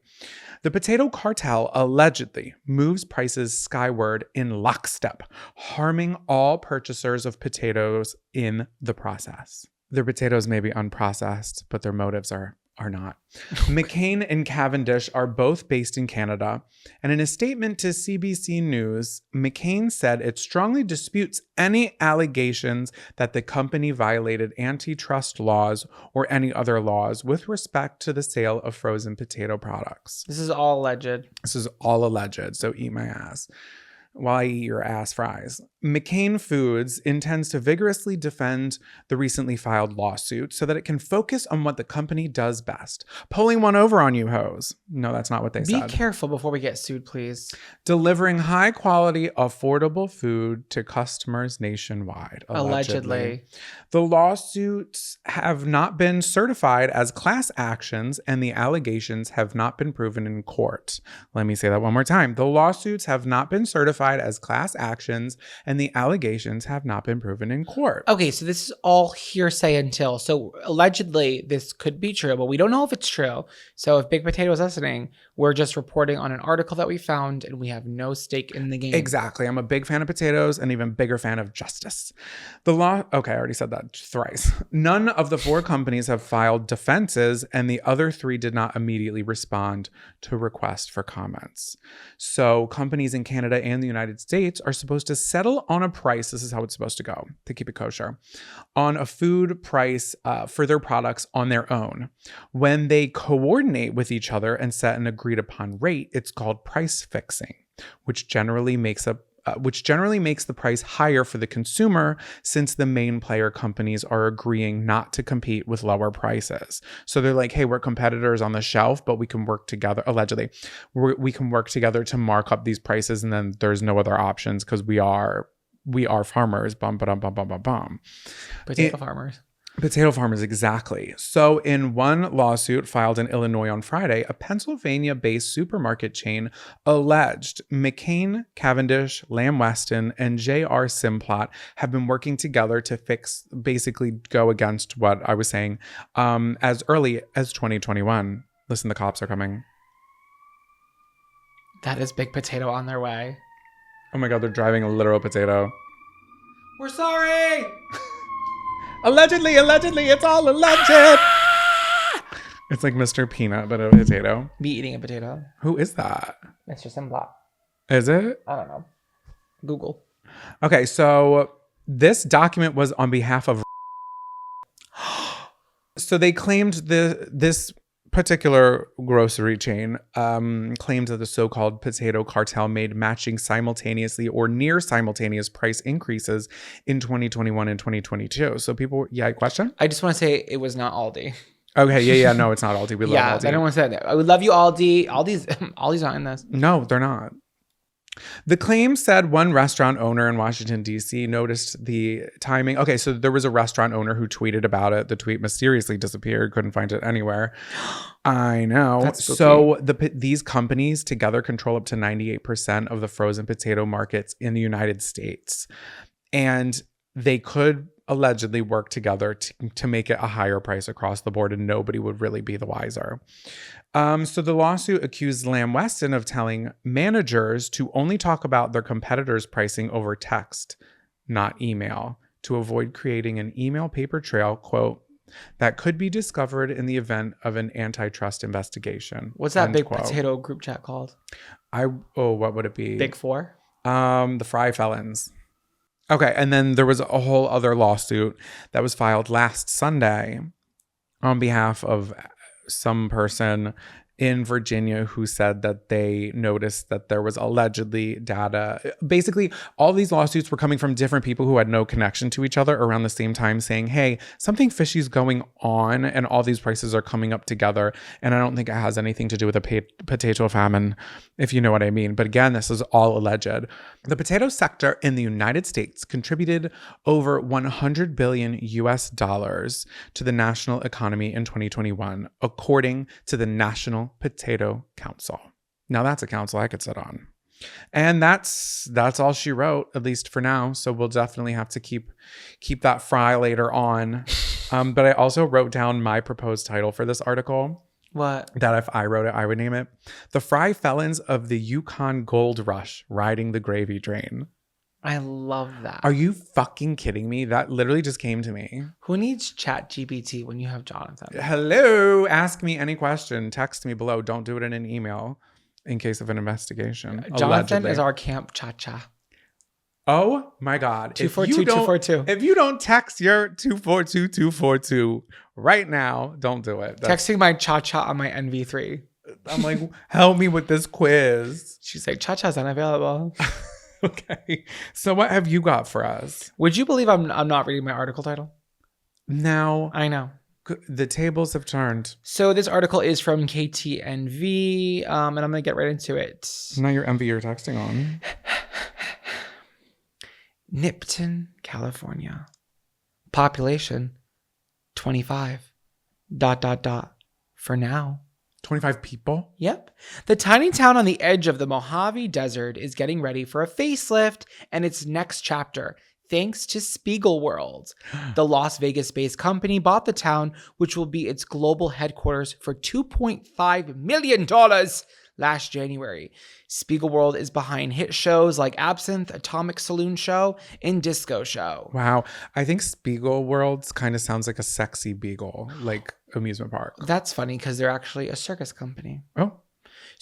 the potato cartel allegedly moves prices skyward in lockstep, harming all purchasers of potatoes in the process. Their potatoes may be unprocessed, but their motives are are not. McCain and Cavendish are both based in Canada. And in a statement to CBC News, McCain said it strongly disputes any allegations that the company violated antitrust laws or any other laws with respect to the sale of frozen potato products. This is all alleged. This is all alleged, so eat my ass while I eat your ass fries. McCain Foods intends to vigorously defend the recently filed lawsuit so that it can focus on what the company does best. Pulling one over on you, hoes. No, that's not what they said. Be careful before we get sued, please. Delivering high quality, affordable food to customers nationwide. Allegedly. The lawsuits have not been certified as class actions and the allegations have not been proven in court. Let me say that one more time. The lawsuits have not been certified as class actions and the allegations have not been proven in court. Okay, so this is all hearsay until. So allegedly, this could be true, but we don't know if it's true. So if Big Potato is listening, we're just reporting on an article that we found and we have no stake in the game. Exactly. I'm a big fan of potatoes and even bigger fan of justice. The law, okay, I already said that thrice. None of the 4 companies have filed defenses and the other 3 did not immediately respond to requests for comments. So companies in Canada and the United States are supposed to settle on a price. This is how it's supposed to go to keep it kosher on a food price for their products on their own. When they coordinate with each other and set an agreed upon rate, it's called price fixing, which generally makes the price higher for the consumer since the main player companies are agreeing not to compete with lower prices. So they're like, hey, we're competitors on the shelf, but we can work together, allegedly, we can work together to mark up these prices and then there's no other options because we are farmers, Potato farmers. Potato farmers, exactly. So in one lawsuit filed in Illinois on Friday, a Pennsylvania-based supermarket chain alleged McCain, Cavendish, Lamb Weston, and J.R. Simplot have been working together to basically go against what I was saying as early as 2021. Listen, the cops are coming. That is Big Potato on their way. Oh my God, they're driving a literal potato. We're sorry! Allegedly, it's all alleged. It's like Mr. Peanut, but a potato. Me eating a potato. Who is that? Mr. Simplot. Is it? I don't know. Google. Okay, so this document was on behalf of... So they claimed this particular grocery chain claimed that the so-called potato cartel made matching simultaneously or near simultaneous price increases in 2021 and 2022. So people, question? I just want to say it was not Aldi. Okay, no, it's not Aldi. We love Aldi. I don't want to say that. I would love you, Aldi. Aldi's not in this. No, they're not. The claim said one restaurant owner in Washington, D.C. noticed the timing. Okay, so there was a restaurant owner who tweeted about it. The tweet mysteriously disappeared. Couldn't find it anywhere. I know. That's spooky. So these companies together control up to 98% of the frozen potato markets in the United States. And they could allegedly work together to make it a higher price across the board and nobody would really be the wiser. So the lawsuit accused Lamb Weston of telling managers to only talk about their competitors' pricing over text, not email, to avoid creating an email paper trail, quote, that could be discovered in the event of an antitrust investigation. What's that Big quote. Potato group chat called? What would it be? Big Four? The Fry Felons. Okay, and then there was a whole other lawsuit that was filed last Sunday on behalf of some person in Virginia who said that they noticed that there was allegedly data. Basically, all these lawsuits were coming from different people who had no connection to each other around the same time saying, hey, something fishy is going on and all these prices are coming up together. And I don't think it has anything to do with a potato famine, if you know what I mean. But again, this is all alleged. The potato sector in the United States contributed over $100 billion to the national economy in 2021, according to the National Potato Council. Now that's a council I could sit on. And that's all she wrote, at least for now. So we'll definitely have to keep that fry later on. But I also wrote down my proposed title for this article. What? That if I wrote it, I would name it The Fry Felons of the Yukon Gold Rush Riding the Gravy Train. I love that. Are you fucking kidding me? That literally just came to me. Who needs ChatGPT when you have Jonathan? Hello. Ask me any question. Text me below. Don't do it in an email in case of an investigation. Jonathan Allegedly. is our camp cha-cha. Oh my God. 242-242. If you don't text your 242-242 right now, don't do it. Texting my cha-cha on my NV3. I'm like, help me with this quiz. She's like, cha-cha's unavailable. Okay. So what have you got for us? Would you believe I'm not reading my article title? Now, I know. the tables have turned. So this article is from KTNV, and I'm going to get right into it. Now your MV you're texting on. Nipton, California. Population, 25. ... For now. 25 people? Yep. The tiny town on the edge of the Mojave Desert is getting ready for a facelift and its next chapter, thanks to Spiegelworld. The Las Vegas-based company bought the town, which will be its global headquarters, for $2.5 million last January. Spiegelworld is behind hit shows like Absinthe, Atomic Saloon Show, and Disco Show. Wow. I think Spiegelworld kind of sounds like a sexy beagle, like amusement park. That's funny because they're actually a circus company. Oh.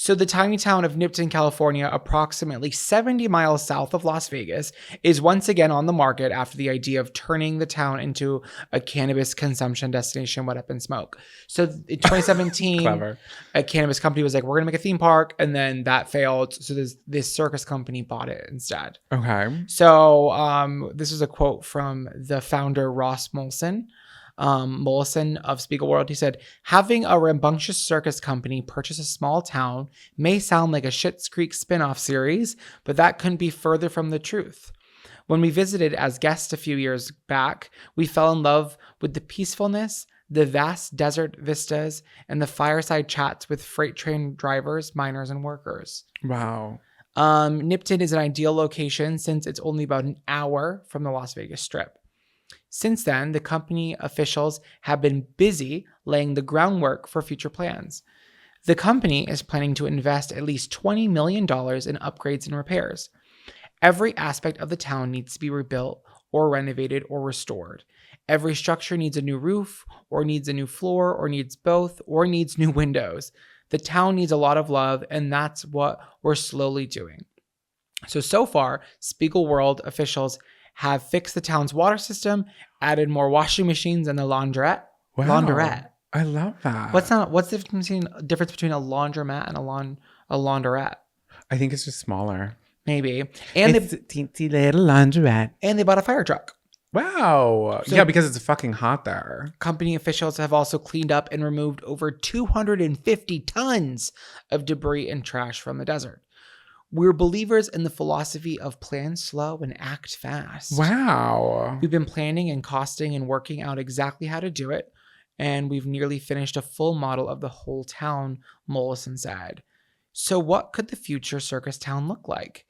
So the tiny town of Nipton, California, approximately 70 miles south of Las Vegas, is once again on the market after the idea of turning the town into a cannabis consumption destination went up in smoke. So in 2017, a cannabis company was like, we're going to make a theme park, and then that failed. So this circus company bought it instead. Okay. So this is a quote from the founder, Ross Mollison of Spiegelworld. He said, having a rambunctious circus company purchase a small town may sound like a Schitt's Creek spin-off series, but that couldn't be further from the truth. When we visited as guests a few years back, we fell in love with the peacefulness, the vast desert vistas, and the fireside chats with freight train drivers, miners, and workers. Wow. Nipton is an ideal location since it's only about an hour from the Las Vegas Strip. Since then, the company officials have been busy laying the groundwork for future plans. The company is planning to invest at least $20 million in upgrades and repairs. Every aspect of the town needs to be rebuilt or renovated or restored. Every structure needs a new roof, or needs a new floor, or needs both, or needs new windows. The town needs a lot of love, and that's what we're slowly doing. So far, Spiegelworld officials have fixed the town's water system, added more washing machines, and the laundrette. Wow. Laundrette. I love that. What's the difference between a laundromat and a laundrette? I think it's just smaller. Maybe. And it's a teensy little laundrette. And they bought a fire truck. Wow. So, yeah, because it's fucking hot there. Company officials have also cleaned up and removed over 250 tons of debris and trash from the desert. We're believers in the philosophy of plan slow and act fast. Wow. We've been planning and costing and working out exactly how to do it, and we've nearly finished a full model of the whole town, Mollison said. So what could the future circus town look like?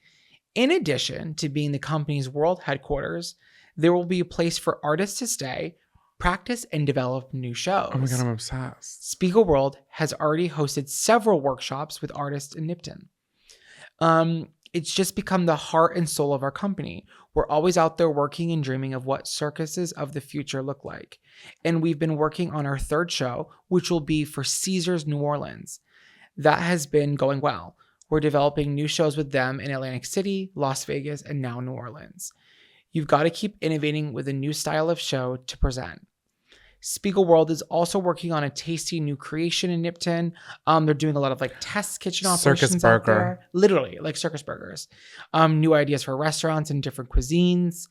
In addition to being the company's world headquarters, there will be a place for artists to stay, practice, and develop new shows. Oh my God, I'm obsessed. Spiegelworld has already hosted several workshops with artists in Nipton. It's just become the heart and soul of our company. We're always out there working and dreaming of what circuses of the future look like. And we've been working on our third show, which will be for Caesars New Orleans. That has been going well. We're developing new shows with them in Atlantic City, Las Vegas, and now New Orleans. You've got to keep innovating with a new style of show to present. Spiegelworld is also working on a tasty new creation in Nipton. They're doing a lot of like test kitchen operations circus out burger. there. Literally, like circus burgers. New ideas for restaurants and different cuisines.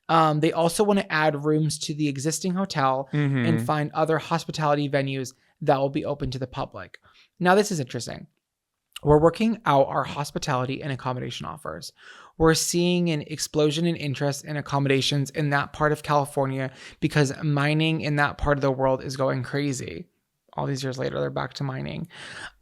They also want to add rooms to the existing hotel and find other hospitality venues that will be open to the public. Now, this is interesting. We're working out our hospitality and accommodation offers. We're seeing an explosion in interest in accommodations in that part of California because mining in that part of the world is going crazy. All these years later, they're back to mining.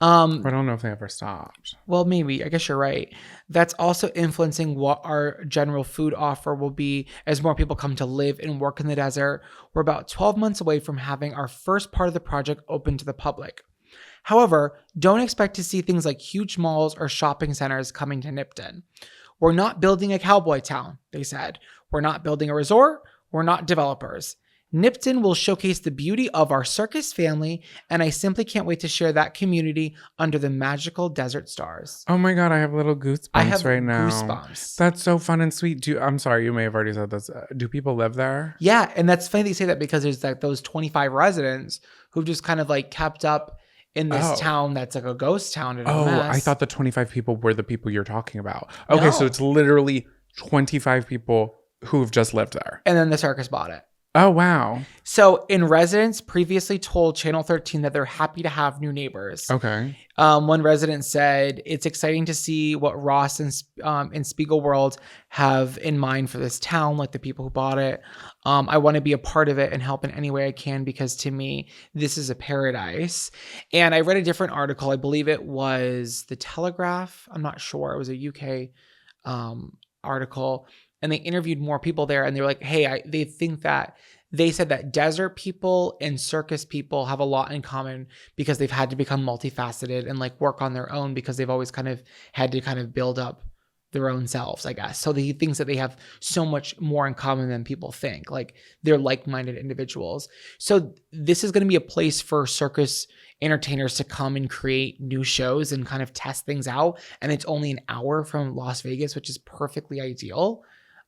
I don't know if they ever stopped. Well, maybe. I guess you're right. That's also influencing what our general food offer will be as more people come to live and work in the desert. We're about 12 months away from having our first part of the project open to the public. However, don't expect to see things like huge malls or shopping centers coming to Nipton. We're not building a cowboy town, they said. We're not building a resort. We're not developers. Nipton will showcase the beauty of our circus family, and I simply can't wait to share that community under the magical desert stars. Oh my God, I have little goosebumps I have right now. goosebumps. That's so fun and sweet. I'm sorry, you may have already said this. Do people live there? Yeah, and that's funny that you say that because there's like those 25 residents who've just kind of like kept up in this town that's like a ghost town. And a mess. I thought the 25 people were the people you're talking about. Okay, so No. it's literally 25 people who've just lived there. And then the circus bought it. Oh, wow. So, residents previously told Channel 13 that they're happy to have new neighbors. Okay. One resident said, "It's exciting to see what Ross and Spiegelworld have in mind for this town, like the people who bought it. I want to be a part of it and help in any way I can because to me, this is a paradise." And I read a different article. I believe it was The Telegraph. I'm not sure. It was a UK article. And they interviewed more people there, and they were like, "Hey, they think that." They said that desert people and circus people have a lot in common because they've had to become multifaceted and like work on their own because they've always kind of had to kind of build up their own selves, I guess. So he thinks that they have so much more in common than people think. Like they're like-minded individuals. So this is going to be a place for circus entertainers to come and create new shows and kind of test things out. And it's only an hour from Las Vegas, which is perfectly ideal.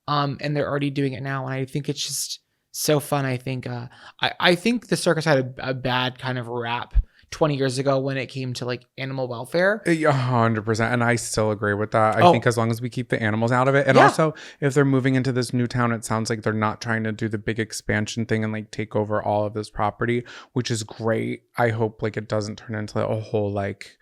And they're already doing it now. And I think it's just so fun. I think I think the circus had a bad kind of rap 20 years ago when it came to like animal welfare. 100%. And I still agree with that. I think as long as we keep the animals out of it. And also if they're moving into this new town, it sounds like they're not trying to do the big expansion thing and like take over all of this property, which is great. I hope like it doesn't turn into a whole like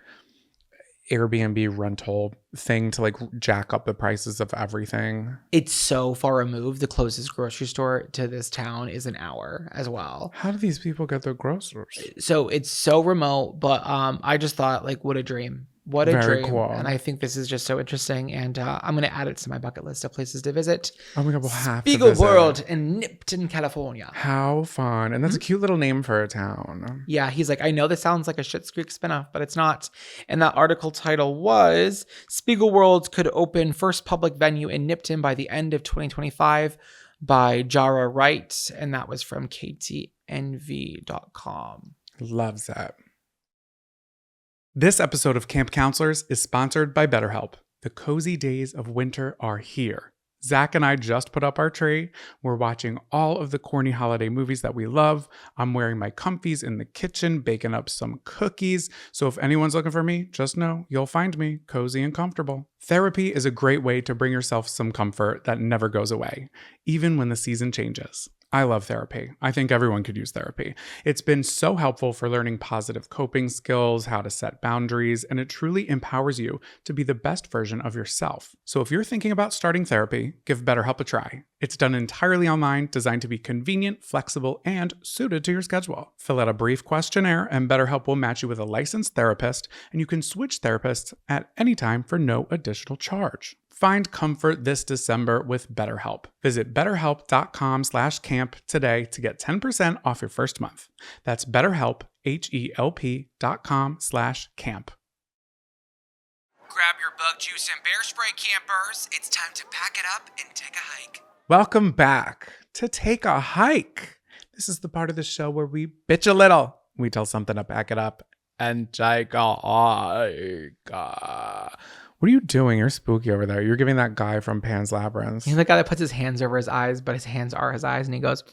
Airbnb rental thing to like jack up the prices of everything. It's so far removed. The closest grocery store to this town is an hour as well. How do these people get their groceries? So it's so remote, but I just thought like, what a dream. What a Very dream. cool. And I think this is just so interesting. And I'm going to add it to my bucket list of places to visit. Oh my God, we'll have to visit. Spiegelworld in Nipton, California. How fun. And that's a cute little name for a town. Yeah, he's like, I know this sounds like a Schitt's Creek spinoff, but it's not. And that article title was Spiegelworld could open first public venue in Nipton by the end of 2025 by Jarah, Wright. And that was from KTNV.com. Loves that. This episode of Camp Counselors is sponsored by BetterHelp. The cozy days of winter are here. Zach and I just put up our tree. We're watching all of the corny holiday movies that we love. I'm wearing my comfies in the kitchen, baking up some cookies. So if anyone's looking for me, just know you'll find me cozy and comfortable. Therapy is a great way to bring yourself some comfort that never goes away, even when the season changes. I love therapy. I think everyone could use therapy. It's been so helpful for learning positive coping skills, how to set boundaries, and it truly empowers you to be the best version of yourself. So if you're thinking about starting therapy, give BetterHelp a try. It's done entirely online, designed to be convenient, flexible, and suited to your schedule. Fill out a brief questionnaire, and BetterHelp will match you with a licensed therapist, and you can switch therapists at any time for no additional charge. Find comfort this December with BetterHelp. Visit betterhelp.com/camp today to get 10% off your first month. That's BetterHelp, HELP.com/camp. Grab your bug juice and bear spray, campers. It's time to pack it up and take a hike. Welcome back to Take a Hike. This is the part of the show where we bitch a little. We tell something to pack it up and take a hike. What are you doing? You're spooky over there. You're giving that guy from Pan's Labyrinth. He's the guy that puts his hands over his eyes, but his hands are his eyes, and he goes,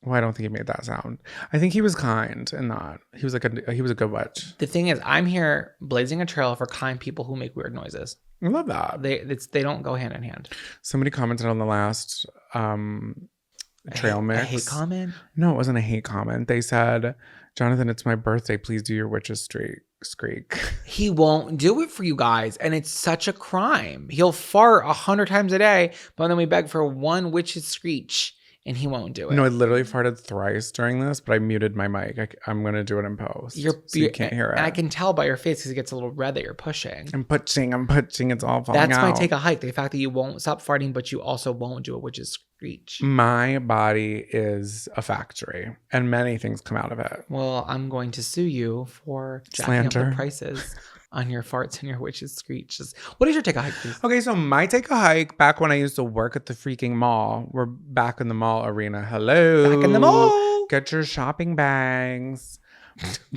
Well, I don't think he made that sound. I think he was kind and not. He was a good witch. The thing is, I'm here blazing a trail for kind people who make weird noises. I love that. They don't go hand in hand. Somebody commented on the last trail mix. A hate comment? No, it wasn't a hate comment. They said, "Jonathan, it's my birthday. Please do your witch's squeak." He won't do it for you guys, and it's such a crime. He'll fart 100 times a day, but then we beg for one witch's screech, and he won't do it. No, I literally farted thrice during this, but I muted my mic. I'm going to do it in post. So you can't hear it. And I can tell by your face because it gets a little red that you're pushing. I'm pushing. It's all falling out. That's my take a hike. The fact that you won't stop farting, but you also won't do a witch's screech. My body is a factory, and many things come out of it. Well, I'm going to sue you for jacking Slander. up the prices on your farts and your witch's screeches. What is your take a hike, please? Okay, so my take a hike back when I used to work at the freaking mall. We're back in the mall arena. Hello. Back in the mall. Get your shopping bags.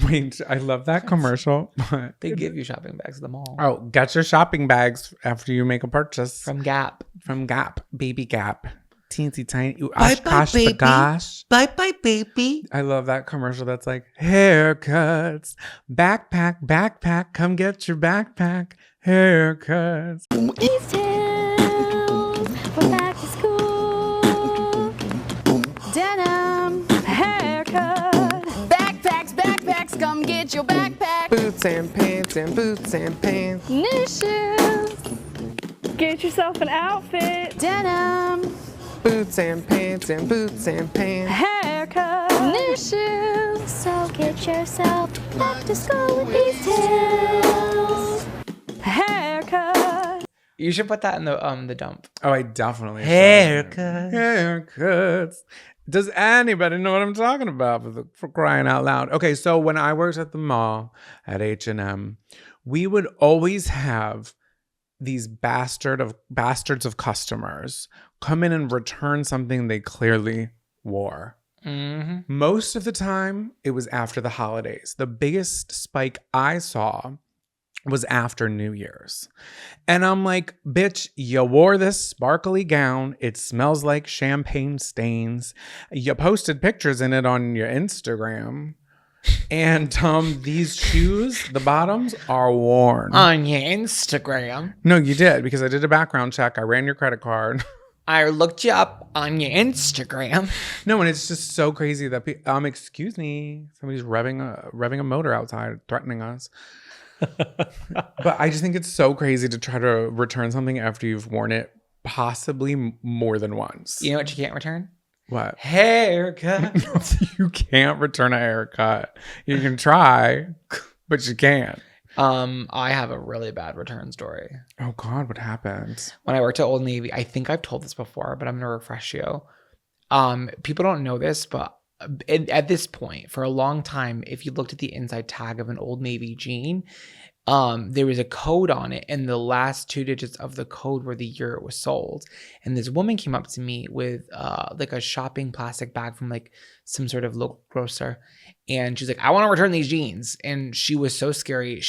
Wait, I love that commercial. But They give you shopping bags at the mall. oh, get your shopping bags after you make a purchase. From Gap. From Gap. Baby Gap. Teensy tiny. Ooh, Bye, gosh, baby. the gosh. Bye, baby. I love that commercial that's like, haircuts, backpack, come get your backpack, haircuts. These tales for back to school. Denim, haircut. Backpacks, come get your backpack. Boots and pants and boots and pants. New shoes, Get yourself an outfit. denim, Boots and pants and boots and pants. Haircut. new shoes. So get yourself back to school with these tales. Haircut. You should put that in the dump. Oh, I definitely should. Haircut. Haircuts. Does anybody know what I'm talking about for crying out loud? Okay, so when I worked at the mall at H&M, we would always have these bastards of customers come in and return something they clearly wore. Mm-hmm. Most of the time, it was after the holidays. The biggest spike I saw was after New Year's. And I'm like, bitch, you wore this sparkly gown. It smells like champagne stains. You posted pictures in it on your Instagram. And these shoes, the bottoms are worn. On your Instagram. No, you did, because I did a background check. I ran your credit card. I looked you up on your Instagram. No, and it's just so crazy that excuse me, somebody's revving a motor outside, threatening us. But I just think it's so crazy to try to return something after you've worn it possibly more than once. You know what you can't return? What? Haircut. You can't return a haircut. You can try, but you can't. I have a really bad return story. Oh God, what happened? When I worked at Old Navy, I think I've told this before, but I'm gonna refresh you. People don't know this, but at this point, for a long time, if you looked at the inside tag of an Old Navy jean, there was a code on it, and the last 2 digits of the code were the year it was sold. And this woman came up to me with like a shopping plastic bag from like some sort of local grocer, and she's like, "I want to return these jeans." And she was so scary.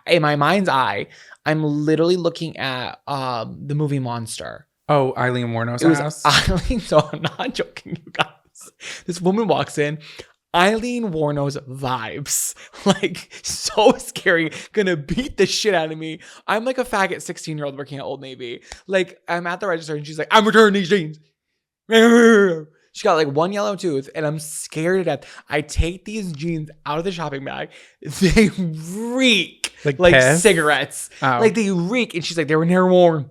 In my mind's eye, I'm literally looking at the movie Monster. Oh, Eileen Wuornos It was ass. Eileen. So I'm not joking, you guys. This woman walks in. Eileen Wuornos vibes. Like, so scary. Gonna beat the shit out of me. I'm like a faggot 16-year-old working at Old Navy. Like, I'm at the register and she's like, "I'm returning these jeans." She got like one yellow tooth and I'm scared to death. I take these jeans out of the shopping bag. They reek like piss? cigarettes. Oh. Like, they reek. And she's like, "They were never worn.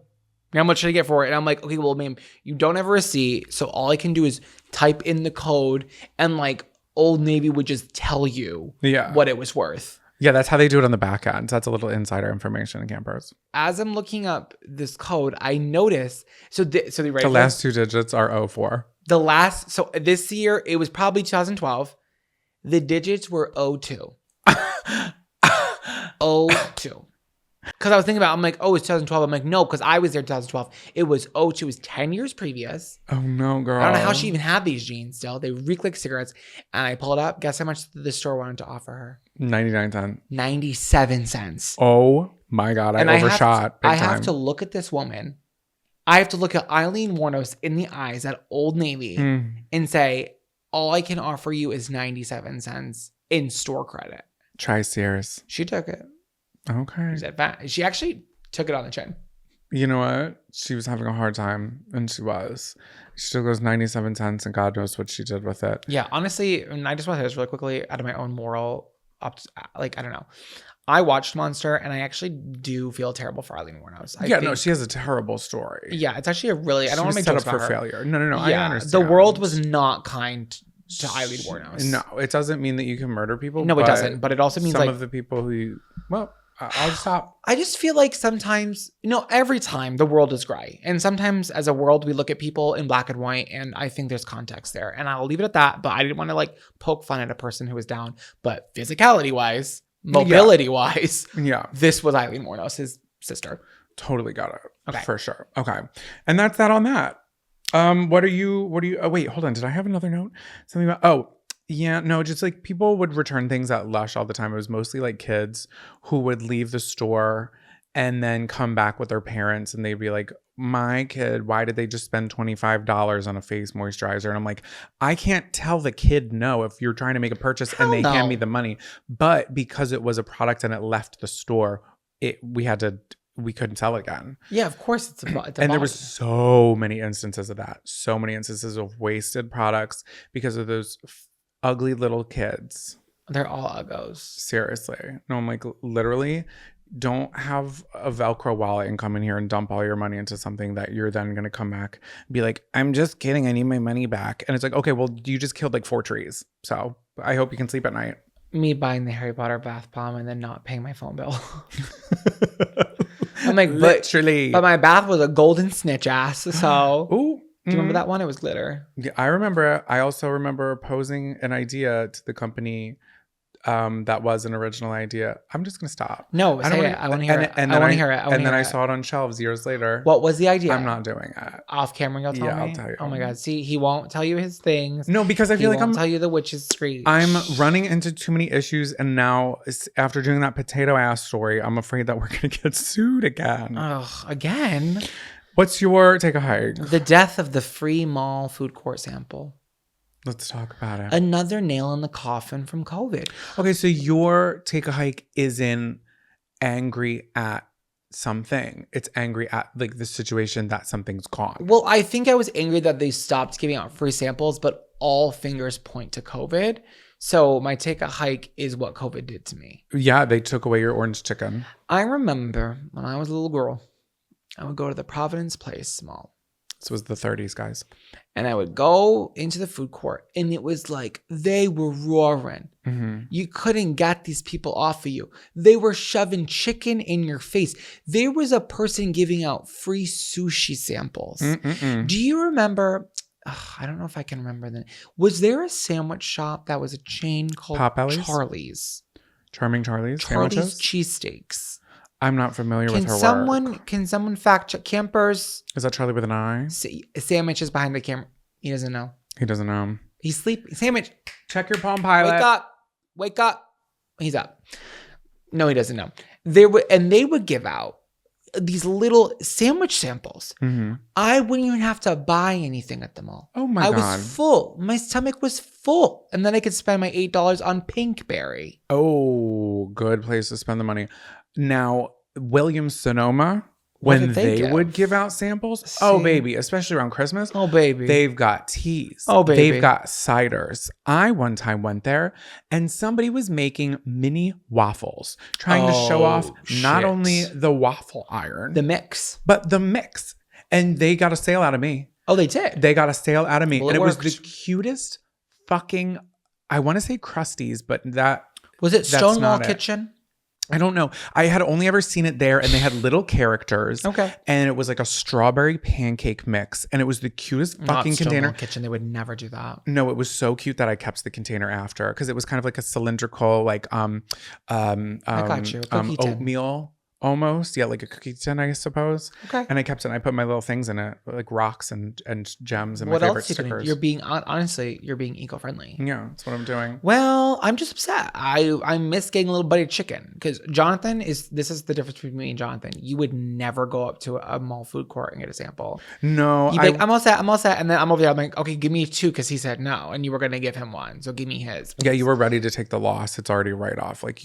How much should I get for it?" And I'm like, "Okay, well, ma'am, you don't have a receipt. So all I can do is type in the code, and like Old Navy would just tell you what it was worth." Yeah, that's how they do it on the back end. That's a little insider information in campers. As I'm looking up this code, I notice, the last 2 digits are 04. So this year, it was probably 2012. The digits were 02. 02. Because I was thinking about, I'm like, oh, it's 2012. I'm like, no, because I was there in 2012. It was 02. It was 10 years previous. Oh no, girl. I don't know how she even had these jeans still. They reek like cigarettes. And I pulled up. Guess how much the store wanted to offer her? 99 cents. 97 cents. Oh my God, I overshot. I have to look at this woman. I have to look at Eileen Wuornos in the eyes at Old Navy and say, all I can offer you is 97 cents in store credit. Try Sears. She took it. Okay. She actually took it on the chin. You know what? She was having a hard time, and she was. She still goes 97 cents, and God knows what she did with it. Yeah, honestly, and I just want to say this really quickly out of my own moral, I don't know. I watched Monster, and I actually do feel terrible for Eileen Wuornos. She has a terrible story. Yeah, it's actually I don't want to make set jokes up about for her. failure. No. Yeah, I understand. the world was not kind to Eileen Wuornos. No, it doesn't mean that you can murder people. No, it doesn't. But it also means some of the people who, I'll stop. I just feel like sometimes, every time the world is gray. And sometimes as a world, we look at people in black and white, and I think there's context there. And I'll leave it at that. But I didn't want to poke fun at a person who was down. But physicality wise, mobility-wise. Yeah. This was Eileen Wuornos, his sister. Totally got it. Okay. For sure. Okay. And that's that on that. What are you, oh, wait, hold on. Did I have another note? Something about, yeah, no, just like people would return things at Lush all the time. It was mostly like kids who would leave the store and then come back with their parents and they'd be like, my kid, why did they just spend $25 on a face moisturizer? And I'm like, I can't tell the kid no if you're trying to make a purchase and they hand me the money. But because it was a product and it left the store, we couldn't sell it again. Yeah, of course it's a and there was so many instances of that. So many instances of wasted products because of those ugly little kids. They're all uggos. Seriously. No, I'm like, literally, don't have a Velcro wallet and come in here and dump all your money into something that you're then going to come back and be like, I'm just kidding. I need my money back. And it's like, okay, well, you just killed like 4 trees. So I hope you can sleep at night. Me buying the Harry Potter bath bomb and then not paying my phone bill. I'm like, literally. But my bath was a golden snitch ass. So, ooh. Do you remember that one? It was glitter. Yeah, I remember it. I also remember posing an idea to the company that was an original idea. I'm just going to stop. No, I want to hear it. I want to hear it. And then I saw it on shelves years later. What was the idea? I'm not doing it. Off camera, you'll tell me? Yeah, I'll tell you. Oh my God. See, he won't tell you his things. No, because I feel like I'm tell you the witch's screech. I'm running into too many issues. And now after doing that potato ass story, I'm afraid that we're going to get sued again. Ugh, again? What's your take a hike? The death of the free mall food court sample. Let's talk about it. Another nail in the coffin from COVID. Okay, so your take a hike isn't angry at something. It's angry at like the situation that something's gone. Well, I think I was angry that they stopped giving out free samples, but all fingers point to COVID. So my take a hike is what COVID did to me. Yeah, they took away your orange chicken. I remember when I was a little girl, I would go to the Providence Place Mall. This was the 30s, guys. And I would go into the food court and it was like they were roaring. Mm-hmm. You couldn't get these people off of you. They were shoving chicken in your face. There was a person giving out free sushi samples. Mm-mm-mm. Do you remember? I don't know if I can remember that. Was there a sandwich shop that was a chain called Charlie's? Charming Charlie's? Charlie's Cheesesteaks. I'm not familiar with her work. Can someone fact check? Campers. Is that Charlie with an I? Sammich is behind the camera. He doesn't know. He doesn't know. He's sleeping. Sammich. Check your Palm Pilot. Wake up. Wake up. He's up. No, he doesn't know. They would give out these little sandwich samples. Mm-hmm. I wouldn't even have to buy anything at the mall. Oh my God. I was full. My stomach was full. And then I could spend my $8 on Pinkberry. Oh, good place to spend the money. Now, Williams-Sonoma, when they would give out samples, oh baby, especially around Christmas, oh baby, they've got teas, oh baby, they've got ciders. I one time went there and somebody was making mini waffles, trying to show off not only the waffle iron, the mix, but the mix. And they got a sale out of me. Oh, they did? They got a sale out of me. Well, and it was the cutest fucking, I want to say Krusties, but that was it Stonewall Kitchen? I don't know. I had only ever seen it there and they had little characters. Okay. And it was like a strawberry pancake mix. And it was the cutest fucking container. Kitchen, they would never do that. No, it was so cute that I kept the container after because it was kind of like a cylindrical, like I got you. Oatmeal almost. Yeah, like a cookie tin, I suppose. Okay. And I kept it and I put my little things in it, like rocks and gems and what my favorite else stickers. You're being, honestly, you're being eco-friendly. Yeah, that's what I'm doing. Well, I'm just upset. I miss getting a little butty chicken because Jonathan this is the difference between me and Jonathan. You would never go up to a mall food court and get a sample. No. You'd be like, I'm all set. And then I'm over there. I'm like, okay, give me 2 because he said no. And you were going to give him 1. So give me his. Yeah, you were ready to take the loss. It's already right off. Like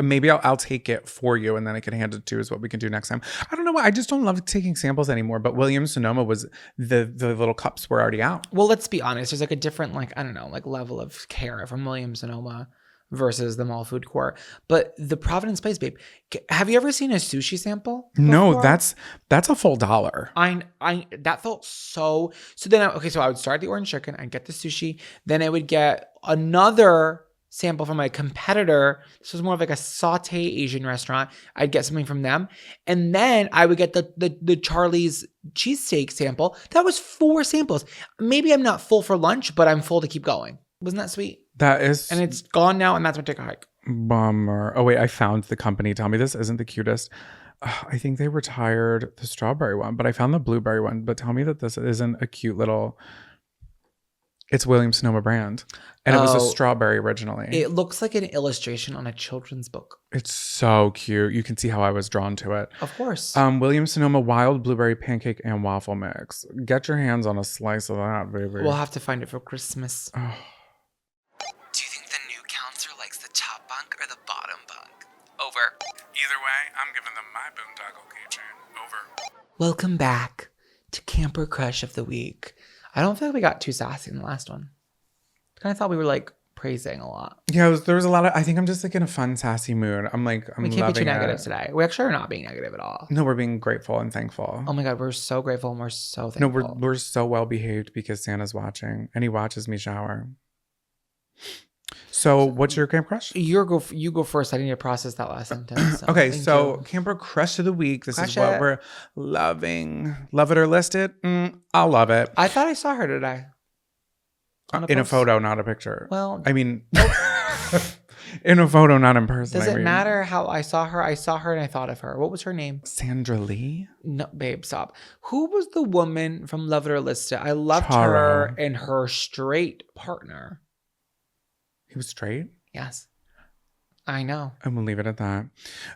maybe I'll take it for you and then I can hand it to you is what we can do next time. I don't know why. I just don't love taking samples anymore. But Williams-Sonoma was the little cups were already out. Well, let's be honest. There's like a different, like, I don't know, like level of care from Williams-Sonoma versus the mall food court. But the Providence Place, babe, have you ever seen a sushi sample before? No, that's a full $1. I that felt so then so I would start the orange chicken, I'd get the sushi, then I would get another sample from a competitor. This was more of like a saute Asian restaurant. I'd get something from them. And then I would get the Charlie's cheesesteak sample. That was 4 samples. Maybe I'm not full for lunch, but I'm full to keep going. Wasn't that sweet? That is. And it's gone now, and that's my take a hike. Bummer. Oh wait, I found the company. Tell me this isn't the cutest. I think they retired the strawberry one, but I found the blueberry one. But tell me that this isn't a cute little. It's Williams Sonoma brand, and it was a strawberry originally. It looks like an illustration on a children's book. It's so cute. You can see how I was drawn to it. Of course. Williams Sonoma wild blueberry pancake and waffle mix. Get your hands on a slice of that, baby. We'll have to find it for Christmas. Do you think the new counselor likes the top bunk or the bottom bunk? Over. Either way, I'm giving them my boondoggle keychain. Over. Welcome back to Camper Crush of the Week. I don't feel like we got too sassy in the last one. I kind of thought we were like praising a lot. Yeah, there was a lot of. I think I'm just like in a fun, sassy mood. I'm We can't be too negative today. We actually are not being negative at all. No, we're being grateful and thankful. Oh my God, we're so grateful and we're so No, thankful. we're so well behaved because Santa's watching and he watches me shower. So, what's your camp crush? You go first. I need to process that last sentence. So Okay, thank so you. camper crush of the week. This Crush is what it. we're loving. Love it or list it? I'll love it. I thought I saw her today. On In a post. photo, not a picture. Well, I mean, in a photo, not in person. does I it mean. matter how I saw her? I saw her and I thought of her. What was her name? Sandra Lee? No, babe, stop. Who was the woman from Love It or List It? I loved Jarah. her and her straight partner. He was straight? Yes. I know. And we'll leave it at that.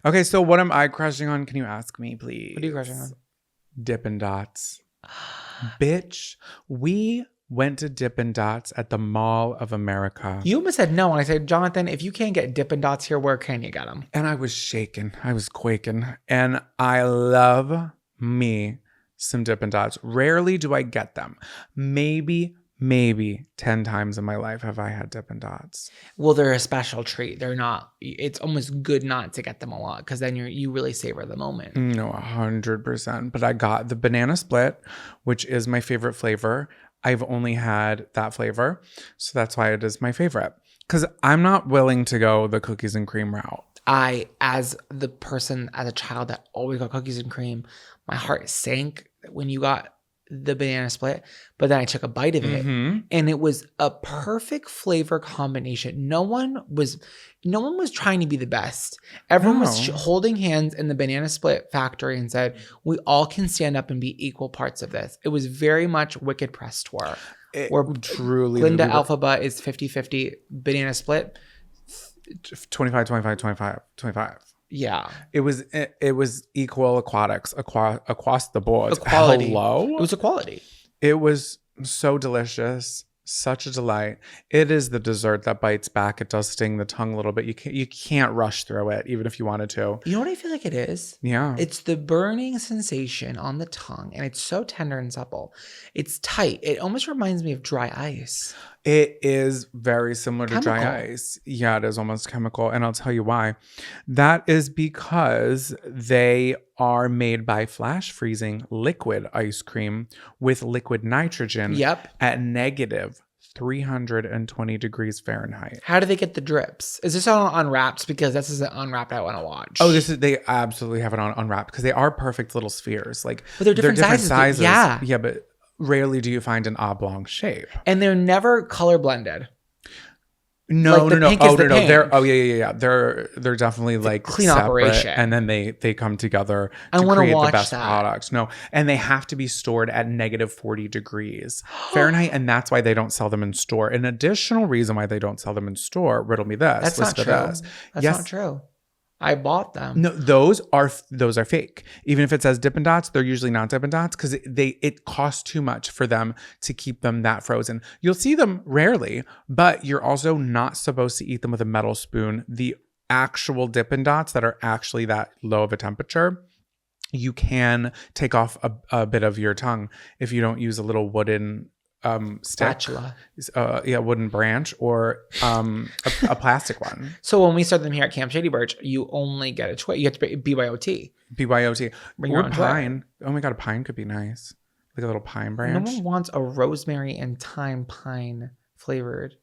Okay, so what am I crushing on? Can you ask me, please? What are you crushing on? Dippin' Dots. Bitch, we went to Dippin' Dots at the Mall of America. You almost said no. And I said, Jonathan, if you can't get Dippin' Dots here, where can you get them? And I was shaking. I was quaking. And I love me some Dippin' Dots. Rarely do I get them. Maybe 10 times in my life have I had Dippin' Dots. Well, they're a special treat. They're not. It's almost good not to get them a lot because then you really savor the moment. No, 100%. But I got the banana split, which is my favorite flavor. I've only had that flavor. So that's why it is my favorite. Because I'm not willing to go the cookies and cream route. As a child that always got cookies and cream, my heart sank when you got the banana split, but then I took a bite of it and it was a perfect flavor combination. No one was trying to be the best. Everyone was holding hands in the banana split factory and said, we all can stand up and be equal parts of this. It was very much Wicked Press tour. Where Truly. Glinda Alphaba is 50-50 banana split. 25. Yeah. It was equal aquatics across the board. Equality. Hello? It was equality. It was so delicious. Such a delight. It is the dessert that bites back. It does sting the tongue a little bit. You can't rush through it, even if you wanted to. You know what I feel like it is? Yeah. It's the burning sensation on the tongue, and it's so tender and supple. It's tight. It almost reminds me of dry ice. It is very similar to Chemical. dry ice. Yeah, it is almost chemical. And I'll tell you why. That is because they are made by flash freezing liquid ice cream with liquid nitrogen at negative 320 degrees Fahrenheit. How do they get the drips? Is this on Unwrapped? Because this is an Unwrapped I want to watch. Oh, they absolutely have it on Unwrapped because they are perfect little spheres. Like, but they're different sizes. Yeah. Yeah, but rarely do you find an oblong shape. And they're never color blended. No. Pink Oh, is the no. pink. Yeah. They're definitely like clean separate, operation. and then they come together I to wanna create the watch best that. products. No, and they have to be stored at negative 40 degrees Fahrenheit, and that's why they don't sell them in store. An additional reason why they don't sell them in store. Riddle me this. That's not whisper true. this. That's Yes. not true. I bought them. No, those are fake. Even if it says Dippin' Dots, they're usually not Dippin' Dots because it costs too much for them to keep them that frozen. You'll see them rarely, but you're also not supposed to eat them with a metal spoon. The actual Dippin' Dots that are actually that low of a temperature, you can take off a bit of your tongue if you don't use a little wooden stick, Spatula. Wooden branch or a plastic one. So when we start them here at Camp Shady Birch, you only get a twig. You have to be BYOT. BYOT. Bring your Or own pine. Oh my God, a pine could be nice. Like a little pine No branch. one wants a rosemary and thyme pine flavored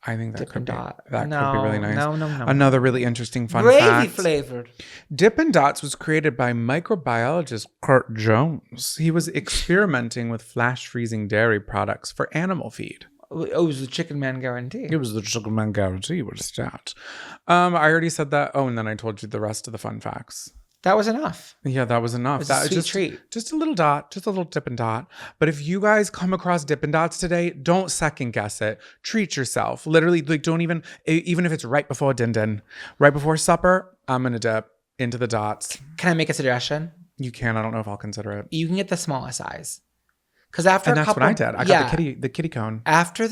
I think that Dippin' could be Dot. could be really nice. No. Another really interesting fun Gravy fact. flavored. Dippin' Dots was created by microbiologist Kurt Jones. He was experimenting with flash freezing dairy products for animal feed. it was the Chicken Man guarantee. It was the Chicken Man guarantee. What is that? I already said that. Oh, and then I told you the rest of the fun facts. That was enough. Yeah, that was enough. It was a sweet treat. Just a little dot, just a little Dippin' Dot. But if you guys come across Dippin' Dots today, don't second guess it. Treat yourself. Literally, like, don't even if it's right before din-din, right before supper, I'm gonna dip into the dots. Can I make a suggestion? You can. I don't know if I'll consider it. You can get the smallest size. Because after And a that's couple, what I did. I got the kitty cone. After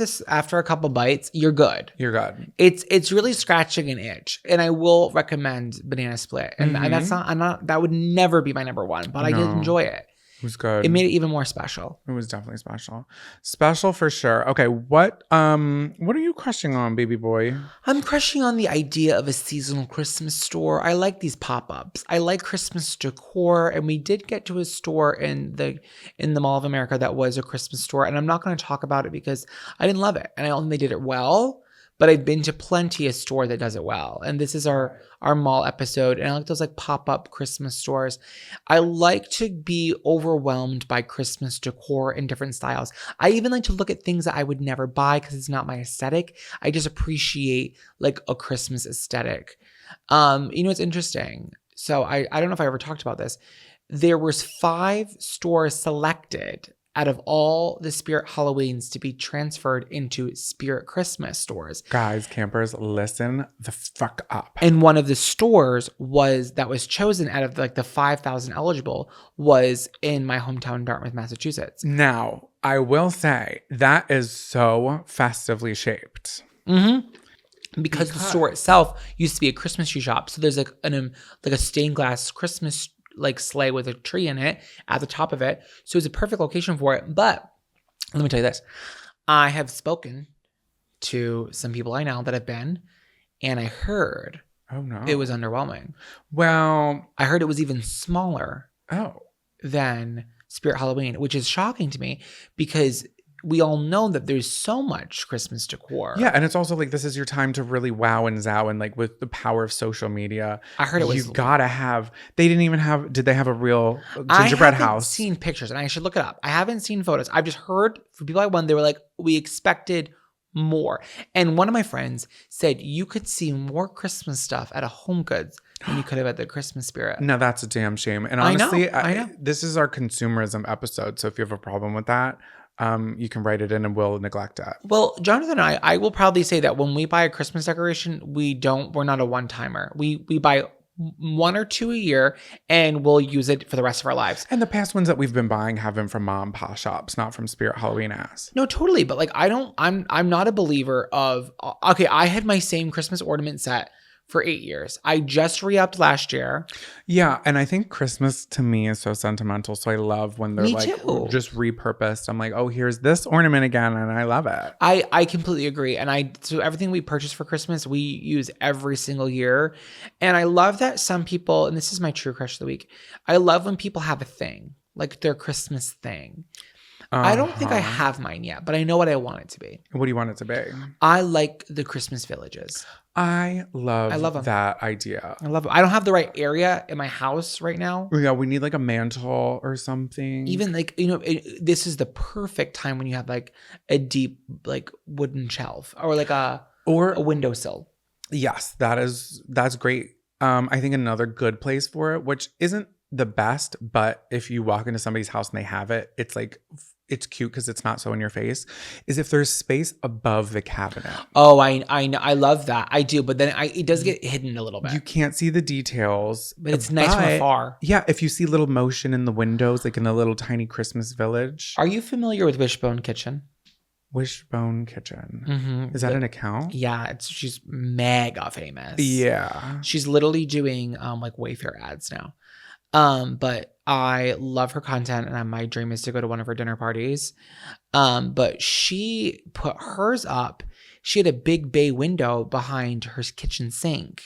a couple bites, you're good. You're good. It's really scratching an itch, and I will recommend banana split. And that's not that would never be my number one, but I did enjoy it. It was good. It made it even more special. It was definitely special. Special for sure. Okay, what are you crushing on, baby boy? I'm crushing on the idea of a seasonal Christmas store. I like these pop-ups. I like Christmas decor, and we did get to a store in the Mall of America that was a Christmas store, and I'm not going to talk about it because I didn't love it, and I don't think they did it well. But I've been to plenty of store that does it well. And this is our mall episode. And I like those like pop-up Christmas stores. I like to be overwhelmed by Christmas decor in different styles. I even like to look at things that I would never buy because it's not my aesthetic. I just appreciate like a Christmas aesthetic. It's interesting. So I don't know if I ever talked about this. There was 5 stores selected out of all the Spirit Halloweens to be transferred into Spirit Christmas stores. Guys, campers, listen the fuck up. And one of the stores that was chosen out of like the 5,000 eligible was in my hometown, Dartmouth, Massachusetts. Now, I will say that is so festively shaped. Mm-hmm. Because the store itself used to be a Christmas tree shop. So there's like a stained glass Christmas like sleigh with a tree in it at the top of it. So it's a perfect location for it. But let me tell you this. I have spoken to some people I know that have been, and I heard it was underwhelming. Well, I heard it was even smaller than Spirit Halloween, which is shocking to me because we all know that there's so much Christmas decor. Yeah, and it's also like this is your time to really wow and zow, and like with the power of social media. I heard it was. You gotta have. They didn't even have. Did they have a real gingerbread house? I haven't seen pictures, and I should look it up. I haven't seen photos. I've just heard from people I won. They were like, we expected more. And one of my friends said you could see more Christmas stuff at a Home Goods than you could have at the Christmas Spirit. No, that's a damn shame. And honestly, I know. This is our consumerism episode, so if you have a problem with that, you can write it in and we'll neglect that. Well, Jonathan and I will proudly say that when we buy a Christmas decoration, we're not a one-timer. We buy 1 or 2 a year and we'll use it for the rest of our lives. And the past ones that we've been buying have been from mom and pop shops, not from Spirit Halloween ass. No, totally. But like, I'm not a believer of, okay, I had my same Christmas ornament set for 8 years. I just re-upped last year. Yeah, and I think Christmas to me is so sentimental. So I love when they're just repurposed. I'm like, oh, here's this ornament again, and I love it. I completely agree. And so everything we purchase for Christmas, we use every single year. And I love that some people, and this is my true crush of the week, I love when people have a thing, like their Christmas thing. I don't think I have mine yet, but I know what I want it to be. What do you want it to be? I like the Christmas villages. I love them. that idea. I love them. I don't have the right area in my house right now. Yeah, we need like a mantle or something. Even like, this is the perfect time when you have like a deep like wooden shelf or like a windowsill. Yes, that's great. I think another good place for it, which isn't the best, but if you walk into somebody's house and they have it, it's like, it's cute because it's not so in your face, is if there's space above the cabinet. Oh, I know. I love that. I do. But then it does get hidden a little bit. You can't see the details. But it's nice from afar. Yeah. If you see little motion in the windows, like in a little tiny Christmas village. Are you familiar with Wishbone Kitchen? Wishbone Kitchen. Mm-hmm. Is that an account? Yeah. She's mega famous. Yeah. She's literally doing like Wayfair ads now. But I love her content and my dream is to go to one of her dinner parties. But she put hers up. She had a big bay window behind her kitchen sink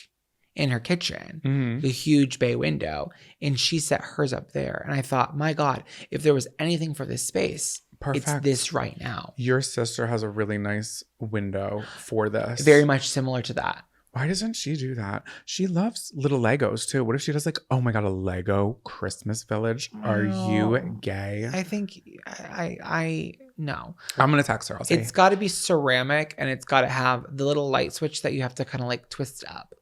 in her kitchen, the huge bay window. And she set hers up there. And I thought, my God, if there was anything for this space, perfect. It's this right now. Your sister has a really nice window for this. Very much similar to that. Why doesn't she do that? She loves little Legos too. What if she does like, oh my God, a Lego Christmas village? Are you gay? I think No. I'm going to text her. I'll say, It's got to be ceramic, and it's got to have the little light switch that you have to kind of like twist up.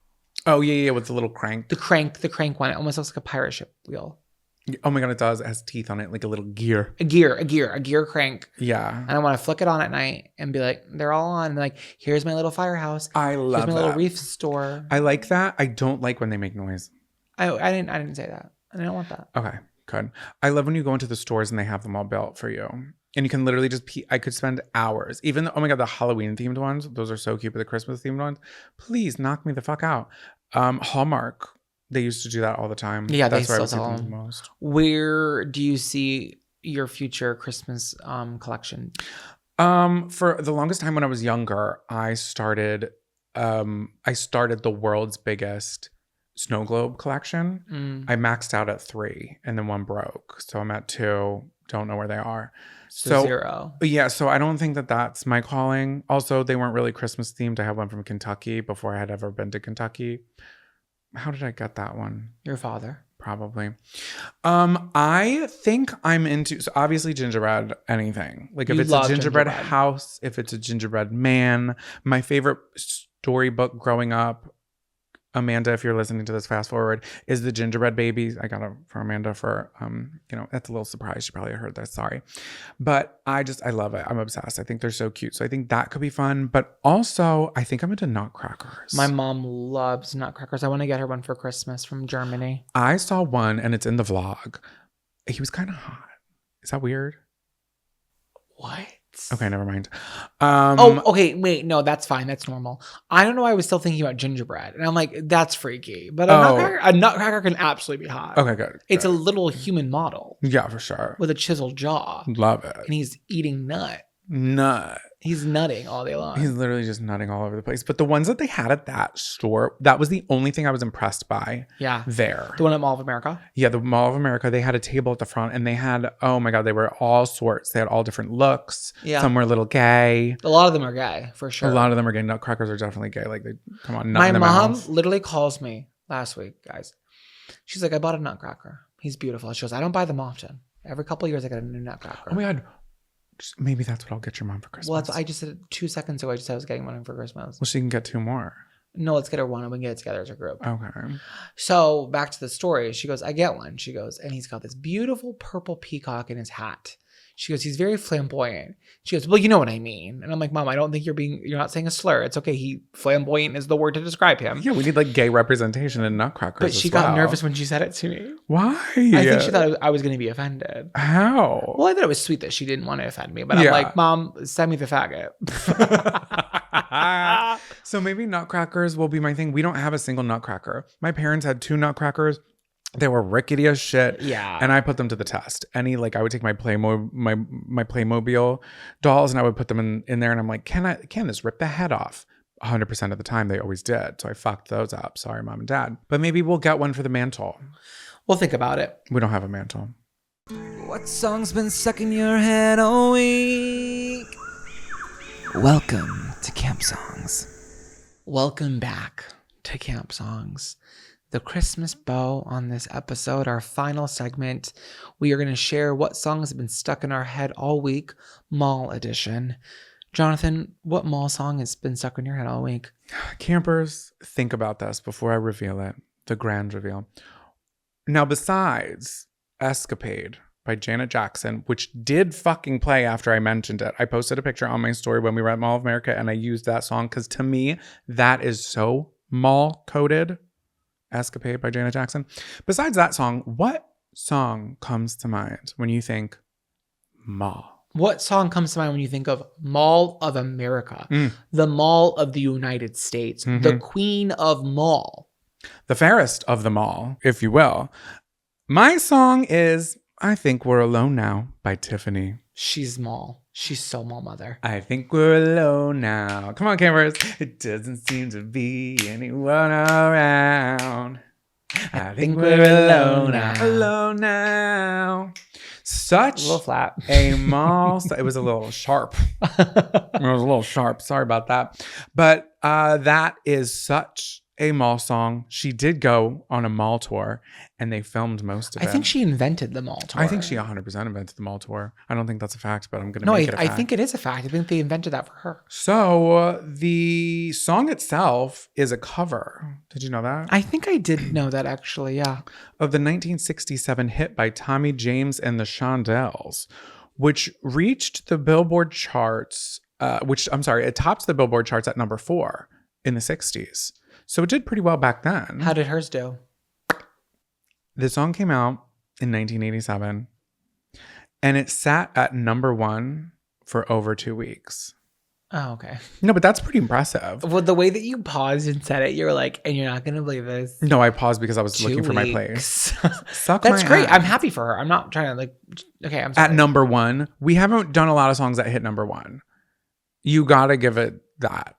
oh, yeah, with the little crank. The crank one. It almost looks like a pirate ship wheel. Oh my God, it does. It has teeth on it, like a little gear. A gear crank. Yeah. And I want to flick it on at night and be like, they're all on. And like, here's my little firehouse. I love Here's my that. little reef store. I like that. I don't like when they make noise. I didn't say that. I don't want that. Okay, good. I love when you go into the stores and they have them all built for you. And you can literally just I could spend hours. Even though, oh my God, the Halloween themed ones, those are so cute, but the Christmas themed ones, please knock me the fuck out. Hallmark, they used to do that all the time. Yeah, That's they where I still would see sell them the them. most. Where do you see your future Christmas collection? For the longest time when I was younger, I started the world's biggest snow globe collection. I maxed out at 3 and then 1 broke. So I'm at 2. Don't know where they are. So 0. Yeah, so I don't think that that's my calling. Also, they weren't really Christmas themed. I had one from Kentucky before I had ever been to Kentucky. How did I get that one? Your father. Probably. I think I'm into, so obviously gingerbread anything. Like if You it's a love gingerbread gingerbread. house, if it's a gingerbread man. My favorite storybook growing up, Amanda, if you're listening to this, fast forward, is the Gingerbread Baby. I got it for Amanda for, that's a little surprise. She probably heard this. Sorry. But I love it. I'm obsessed. I think they're so cute. So I think that could be fun. But also, I think I'm into nutcrackers. My mom loves nutcrackers. I want to get her one for Christmas from Germany. I saw one and it's in the vlog. He was kind of hot. Is that weird? What? Okay, never mind. Okay. Wait, no, that's fine. That's normal. I don't know why I was still thinking about gingerbread. And I'm like, that's freaky. But a nutcracker can absolutely be hot. Okay, good. It's a little human model Yeah, for sure. with a chiseled jaw. Love it. And he's eating nut. Nut. He's nutting all day long. He's literally just nutting all over the place. But the ones that they had at that store, that was the only thing I was impressed by. Yeah. There. The one at Mall of America? Yeah, the Mall of America. They had a table at the front and they had, oh my God, they were all sorts. They had all different looks. Yeah. Some were a little gay. A lot of them are gay, for sure. A lot of them are gay. Nutcrackers are definitely gay. Like, they come on, nut My in their mom mouth. literally calls me last week, guys. She's like, I bought a nutcracker. He's beautiful. She goes, I don't buy them often. Every couple of years, I get a new nutcracker. Oh my God. Maybe that's what I'll get your mom for Christmas. Well, I just said 2 seconds ago. I just said I was getting one for Christmas. Well, she can get 2 more. No, let's get her one and we can get it together as a group. Okay. So back to the story. She goes, I get one. She goes, and he's got this beautiful purple peacock in his hat. She goes, he's very flamboyant. She goes, well, you know what I mean. And I'm like, Mom, I don't think you're not saying a slur. It's okay. Flamboyant is the word to describe him. Yeah, we need like gay representation in nutcrackers. But she got nervous when she said it to me. Why? I think she thought I was going to be offended. How? Well, I thought it was sweet that she didn't want to offend me. But I'm like, Mom, send me the faggot. So maybe nutcrackers will be my thing. We don't have a single nutcracker. My parents had 2 nutcrackers. They were rickety as shit. Yeah. And I put them to the test. I would take my Playmobil dolls and I would put them in there and I'm like, can this rip the head off? 100% of the time they always did. So I fucked those up. Sorry, Mom and Dad. But maybe we'll get one for the mantle. We'll think about it. We don't have a mantle. What song's been stuck in your head all week? Welcome to Camp Songs. Welcome back to Camp Songs. The Christmas bow on this episode, our final segment. We are going to share what songs have been stuck in our head all week, Mall edition. Jonathan, what mall song has been stuck in your head all week? Campers, think about this before I reveal it. The grand reveal. Now, besides Escapade by Janet Jackson, which did fucking play after I mentioned it. I posted a picture on my story when we were at Mall of America and I used that song because to me, that is so mall-coded. Escapade by Janet Jackson. Besides that song, what song comes to mind when you think mall? What song comes to mind when you think of Mall of America? The Mall of the United States. The Queen of Mall. The fairest of them all, if you will. My song is I Think We're Alone Now by Tiffany. She's mall. She's so mall, mother. I think we're alone now. Come on, campers. It doesn't seem to be anyone around. I think we're alone now. Alone now. Such A little flat. a mall. It was a little sharp. It was a little sharp. Sorry about that. But that is such a mall song. She did go on a mall tour, and they filmed most of it. I think she invented the mall tour. I think she 100% invented the mall tour. I don't think that's a fact, but I'm going to No, make it a I fact. think it is a fact. I think they invented that for her. So the song itself is a cover. Did you know that? I think I did know that actually, yeah. Of the 1967 hit by Tommy James and the Shondells, which reached the Billboard charts, it topped the Billboard charts at number 4 in the 60s. So it did pretty well back then. How did hers do? The song came out in 1987, and it sat at number 1 for over 2 weeks. Oh, okay. No, but that's pretty impressive. Well, the way that you paused and said it, you were like, and you're not going to believe this. No, I paused because I was 2 looking for my weeks. place. Suck That's my great. ass. I'm happy for her. I'm not trying to okay, I'm sorry. At number 1. We haven't done a lot of songs that hit number 1. You gotta give it that.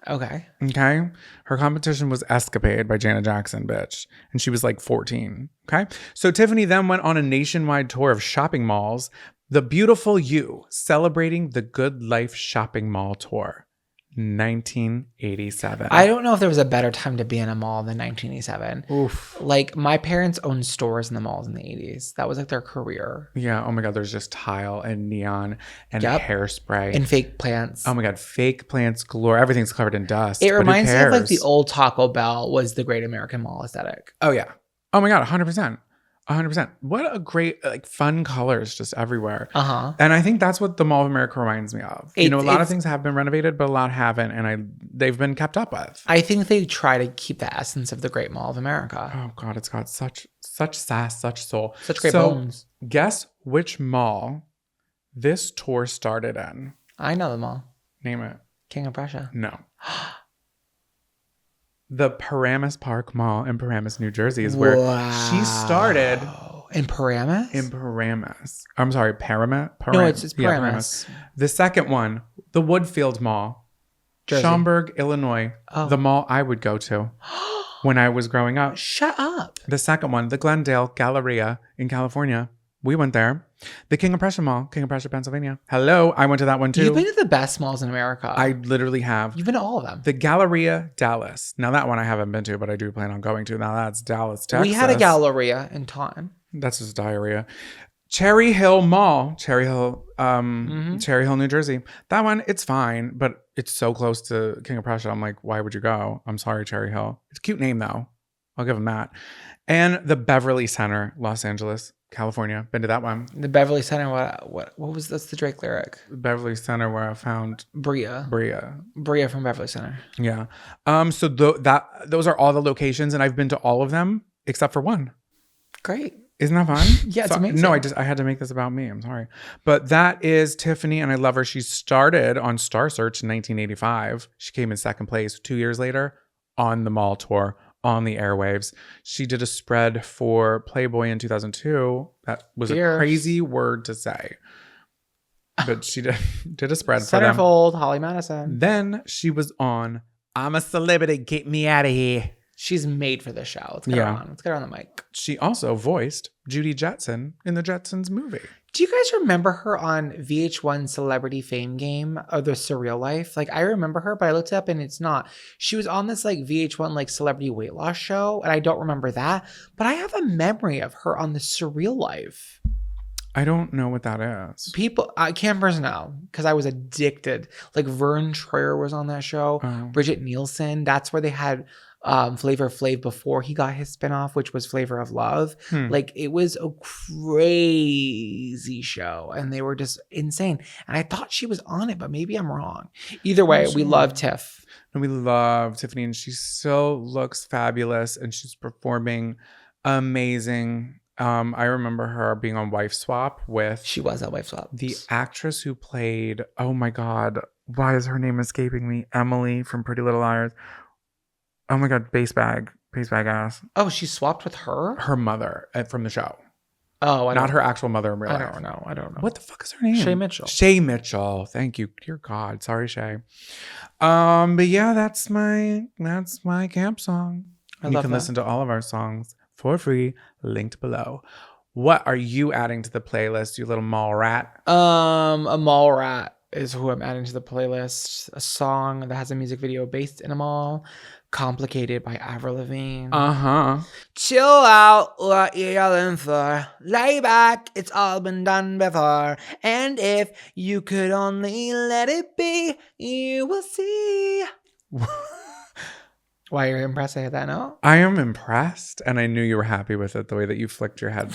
Okay. Okay. Her competition was Escapade by Janet Jackson, bitch. And she was like 14. Okay. So Tiffany then went on a nationwide tour of shopping malls, The Beautiful You, celebrating the Good Life Shopping Mall Tour, 1987. I don't know if there was a better time to be in a mall than 1987. Oof. Like, my parents owned stores in the malls in the 80s. That was like their career. Yeah. Oh my God. There's just tile and neon and Yep. hairspray. And fake plants. Oh my God. Fake plants galore. Everything's covered in dust. It but who reminds me of like the cares? old Taco Bell was the Great American Mall aesthetic. Oh yeah. Oh my God. 100%. 100%. What a great, like, fun colors just everywhere. Uh-huh. And I think that's what the Mall of America reminds me of. A lot of It's- things have been renovated, but a lot haven't, and they've been kept up with. I think they try to keep the essence of the Great Mall of America. Oh God, it's got such sass, such soul. Such great So, bones. Guess which mall this tour started in? I know the mall. Name it. King of Prussia. No. The Paramus Park Mall in Paramus, New Jersey is where she started. In Paramus? In Paramus. I'm sorry, Paramus? No, it's Yeah, Paramus. The second one, the Woodfield Mall, Jersey. Schaumburg, Illinois, Oh. the mall I would go to when I was growing up. Shut up. The second one, the Glendale Galleria in California. We went there. The King of Prussia Mall, King of Prussia, Pennsylvania. Hello, I went to that one too. You've been to the best malls in America. I literally have. You've been to all of them. The Galleria Dallas. Now that one I haven't been to, but I do plan on going to. Now that's Dallas, Texas. We had a Galleria in Taunton. That's just diarrhea. Cherry Hill Mall, Cherry Hill, New Jersey. That one, it's fine, but it's so close to King of Prussia. I'm like, why would you go? I'm sorry, Cherry Hill. It's a cute name though. I'll give them that. And the Beverly Center, Los Angeles, California. Been to that one. The Beverly Center, what was that's the Drake lyric? Beverly Center, where I found Bria. Bria. From Beverly Center. Yeah. So those are all the locations, and I've been to all of them except for one. Great. Isn't that fun? Yeah, it's amazing. No, I had to make this about me. I'm sorry. But that is Tiffany, and I love her. She started on Star Search in 1985. She came in second place 2 years later on the mall tour, on the airwaves. She did a spread for Playboy in 2002. That was a crazy word to say. But she did a spread for them. Centerfold, Holly Madison. Then she was on I'm a Celebrity, Get Me Out of Here. She's made for this show. Let's get her on. Let's get her on the mic. She also voiced Judy Jetson in the Jetsons movie. Do you guys remember her on VH1 Celebrity Fame Game or The Surreal Life? Like, I remember her, but I looked it up and it's not. She was on this like VH1 like celebrity weight loss show, and I don't remember that. But I have a memory of her on The Surreal Life. I don't know what that is. Campers know, because I was addicted. Like Vern Troyer was on that show. Bridget Nielsen. That's where they had Flavor Flav before he got his spinoff, which was Flavor of Love. Like, it was a crazy show, and they were just insane. And I thought she was on it, but maybe I'm wrong. Either way, we love Tiff. And we love Tiffany, and she still looks fabulous, and she's performing amazing. I remember her being on Wife Swap with... She was on Wife Swap. The actress who played... Oh my God. Why is her name escaping me? Emily from Pretty Little Liars. Oh my God, bass bag ass. Oh, she swapped with her? Her mother from the show. Oh, not her actual mother in real life. I don't know. What the fuck is her name? Shay Mitchell. Shay Mitchell. Thank you. Dear God. Sorry, Shay. But yeah, that's my camp song. You can listen to all of our songs for free, linked below. What are you adding to the playlist, you little mall rat? A mall rat is who I'm adding to the playlist. A song that has a music video based in a mall. Complicated by Avril Lavigne. Chill out, what you yelling for? Lay back, it's all been done before. And if you could only let it be, you will see. Why are you impressed I hit that note? I am impressed, and I knew you were happy with it, the way that you flicked your head.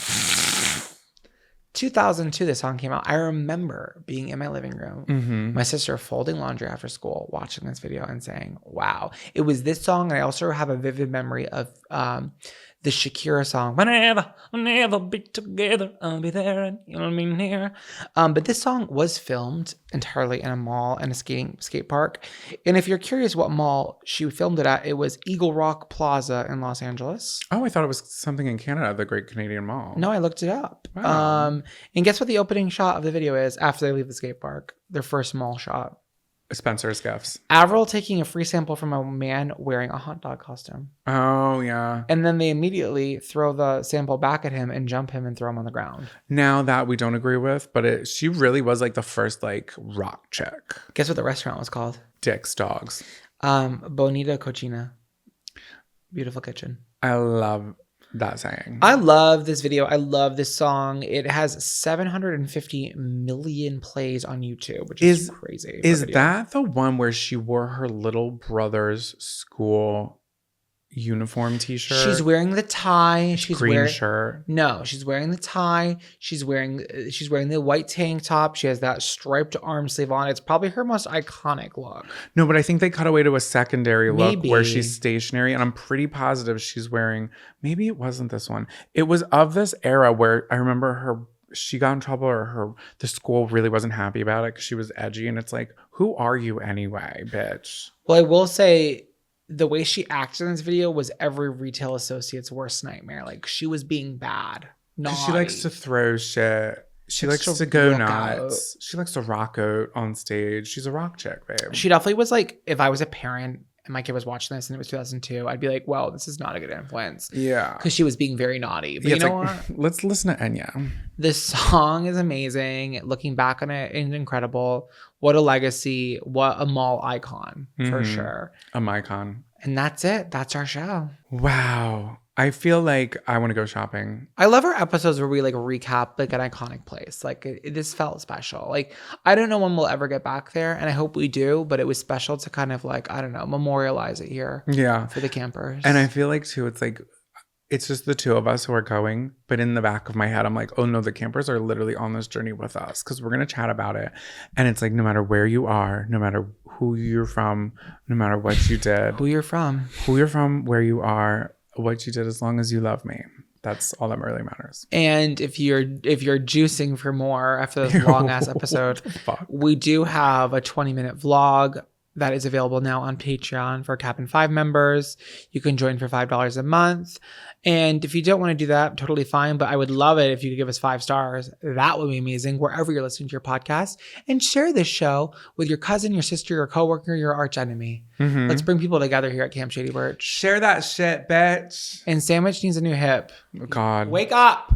2002, this song came out. I remember being in my living room, my sister folding laundry after school, watching this video and saying, wow. It was this song, and I also have a vivid memory of the Shakira song, whenever be together, I'll be there and you'll be near. But this song was filmed entirely in a mall and a skate park. And if you're curious what mall she filmed it at, it was Eagle Rock Plaza in Los Angeles. Oh, I thought it was something in Canada, the Great Canadian Mall. No, I looked it up. Wow. And guess what the opening shot of the video is after they leave the skate park? Their first mall shot. Spencer's Gifts. Avril taking a free sample from a man wearing a hot dog costume. Oh, yeah. And then they immediately throw the sample back at him and jump him and throw him on the ground. Now that we don't agree with, but she really was like the first like rock chick. Guess what the restaurant was called? Dick's Dogs. Bonita Cochina. Beautiful kitchen. I love that saying. I love this video. I love this song. It has 750 million plays on YouTube, which is crazy. Is that the one where she wore her little brother's school uniform t-shirt? She's wearing the tie. She's green wearing shirt. No, she's wearing the tie. She's wearing the white tank top. She has that striped arm sleeve on. It's probably her most iconic look. No, but I think they cut away to a secondary look Maybe. where she's stationary, and I'm pretty positive she's wearing, maybe it wasn't this one. It was of this era where I remember she got in trouble, or the school really wasn't happy about it because she was edgy, and it's like, who are you anyway, bitch? Well, I will say, the way she acted in this video was every retail associate's worst nightmare. Like, she was being bad. She likes to throw shit. She likes to go nuts. She likes to rock out on stage. She's a rock chick, babe. She definitely was like, if I was a parent and my kid was watching this and it was 2002, I'd be like, well, this is not a good influence. Yeah. Because she was being very naughty. But yeah, you know like, what? Let's listen to Enya. This song is amazing. Looking back on it, it's incredible. What a legacy. What a mall icon, for sure. A icon. And that's it. That's our show. Wow. I feel like I want to go shopping. I love our episodes where we like recap like an iconic place. Like this felt special. Like, I don't know when we'll ever get back there, and I hope we do, but it was special to kind of like, I don't know, memorialize it here. Yeah. For the campers. And I feel like too, it's like, it's just the two of us who are going. But in the back of my head, I'm like, oh no, the campers are literally on this journey with us because we're going to chat about it. And it's like, no matter where you are, no matter who you're from, no matter what you did. Who you're from, where you are, what you did, as long as you love me. That's all that really matters. And if you're juicing for more after this long ass episode, we do have a 20-minute vlog that is available now on Patreon for Cabin 5 members. You can join for $5 a month. And if you don't want to do that, totally fine. But I would love it if you could give us 5 stars. That would be amazing wherever you're listening to your podcast. And share this show with your cousin, your sister, your coworker, your arch enemy. Mm-hmm. Let's bring people together here at Camp Shady Birch. Share that shit, bitch. And Sammich needs a new hip. God. Wake up.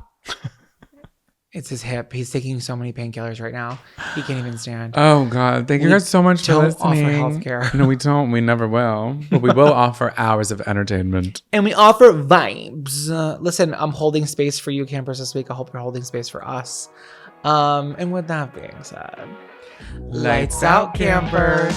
It's his hip. He's taking so many painkillers right now. He can't even stand. Oh, God. Thank you guys so much for listening. We offer healthcare. No, we don't. We never will. But we will offer hours of entertainment. And we offer vibes. Listen, I'm holding space for you campers this week. I hope you're holding space for us. And with that being said, lights out, campers.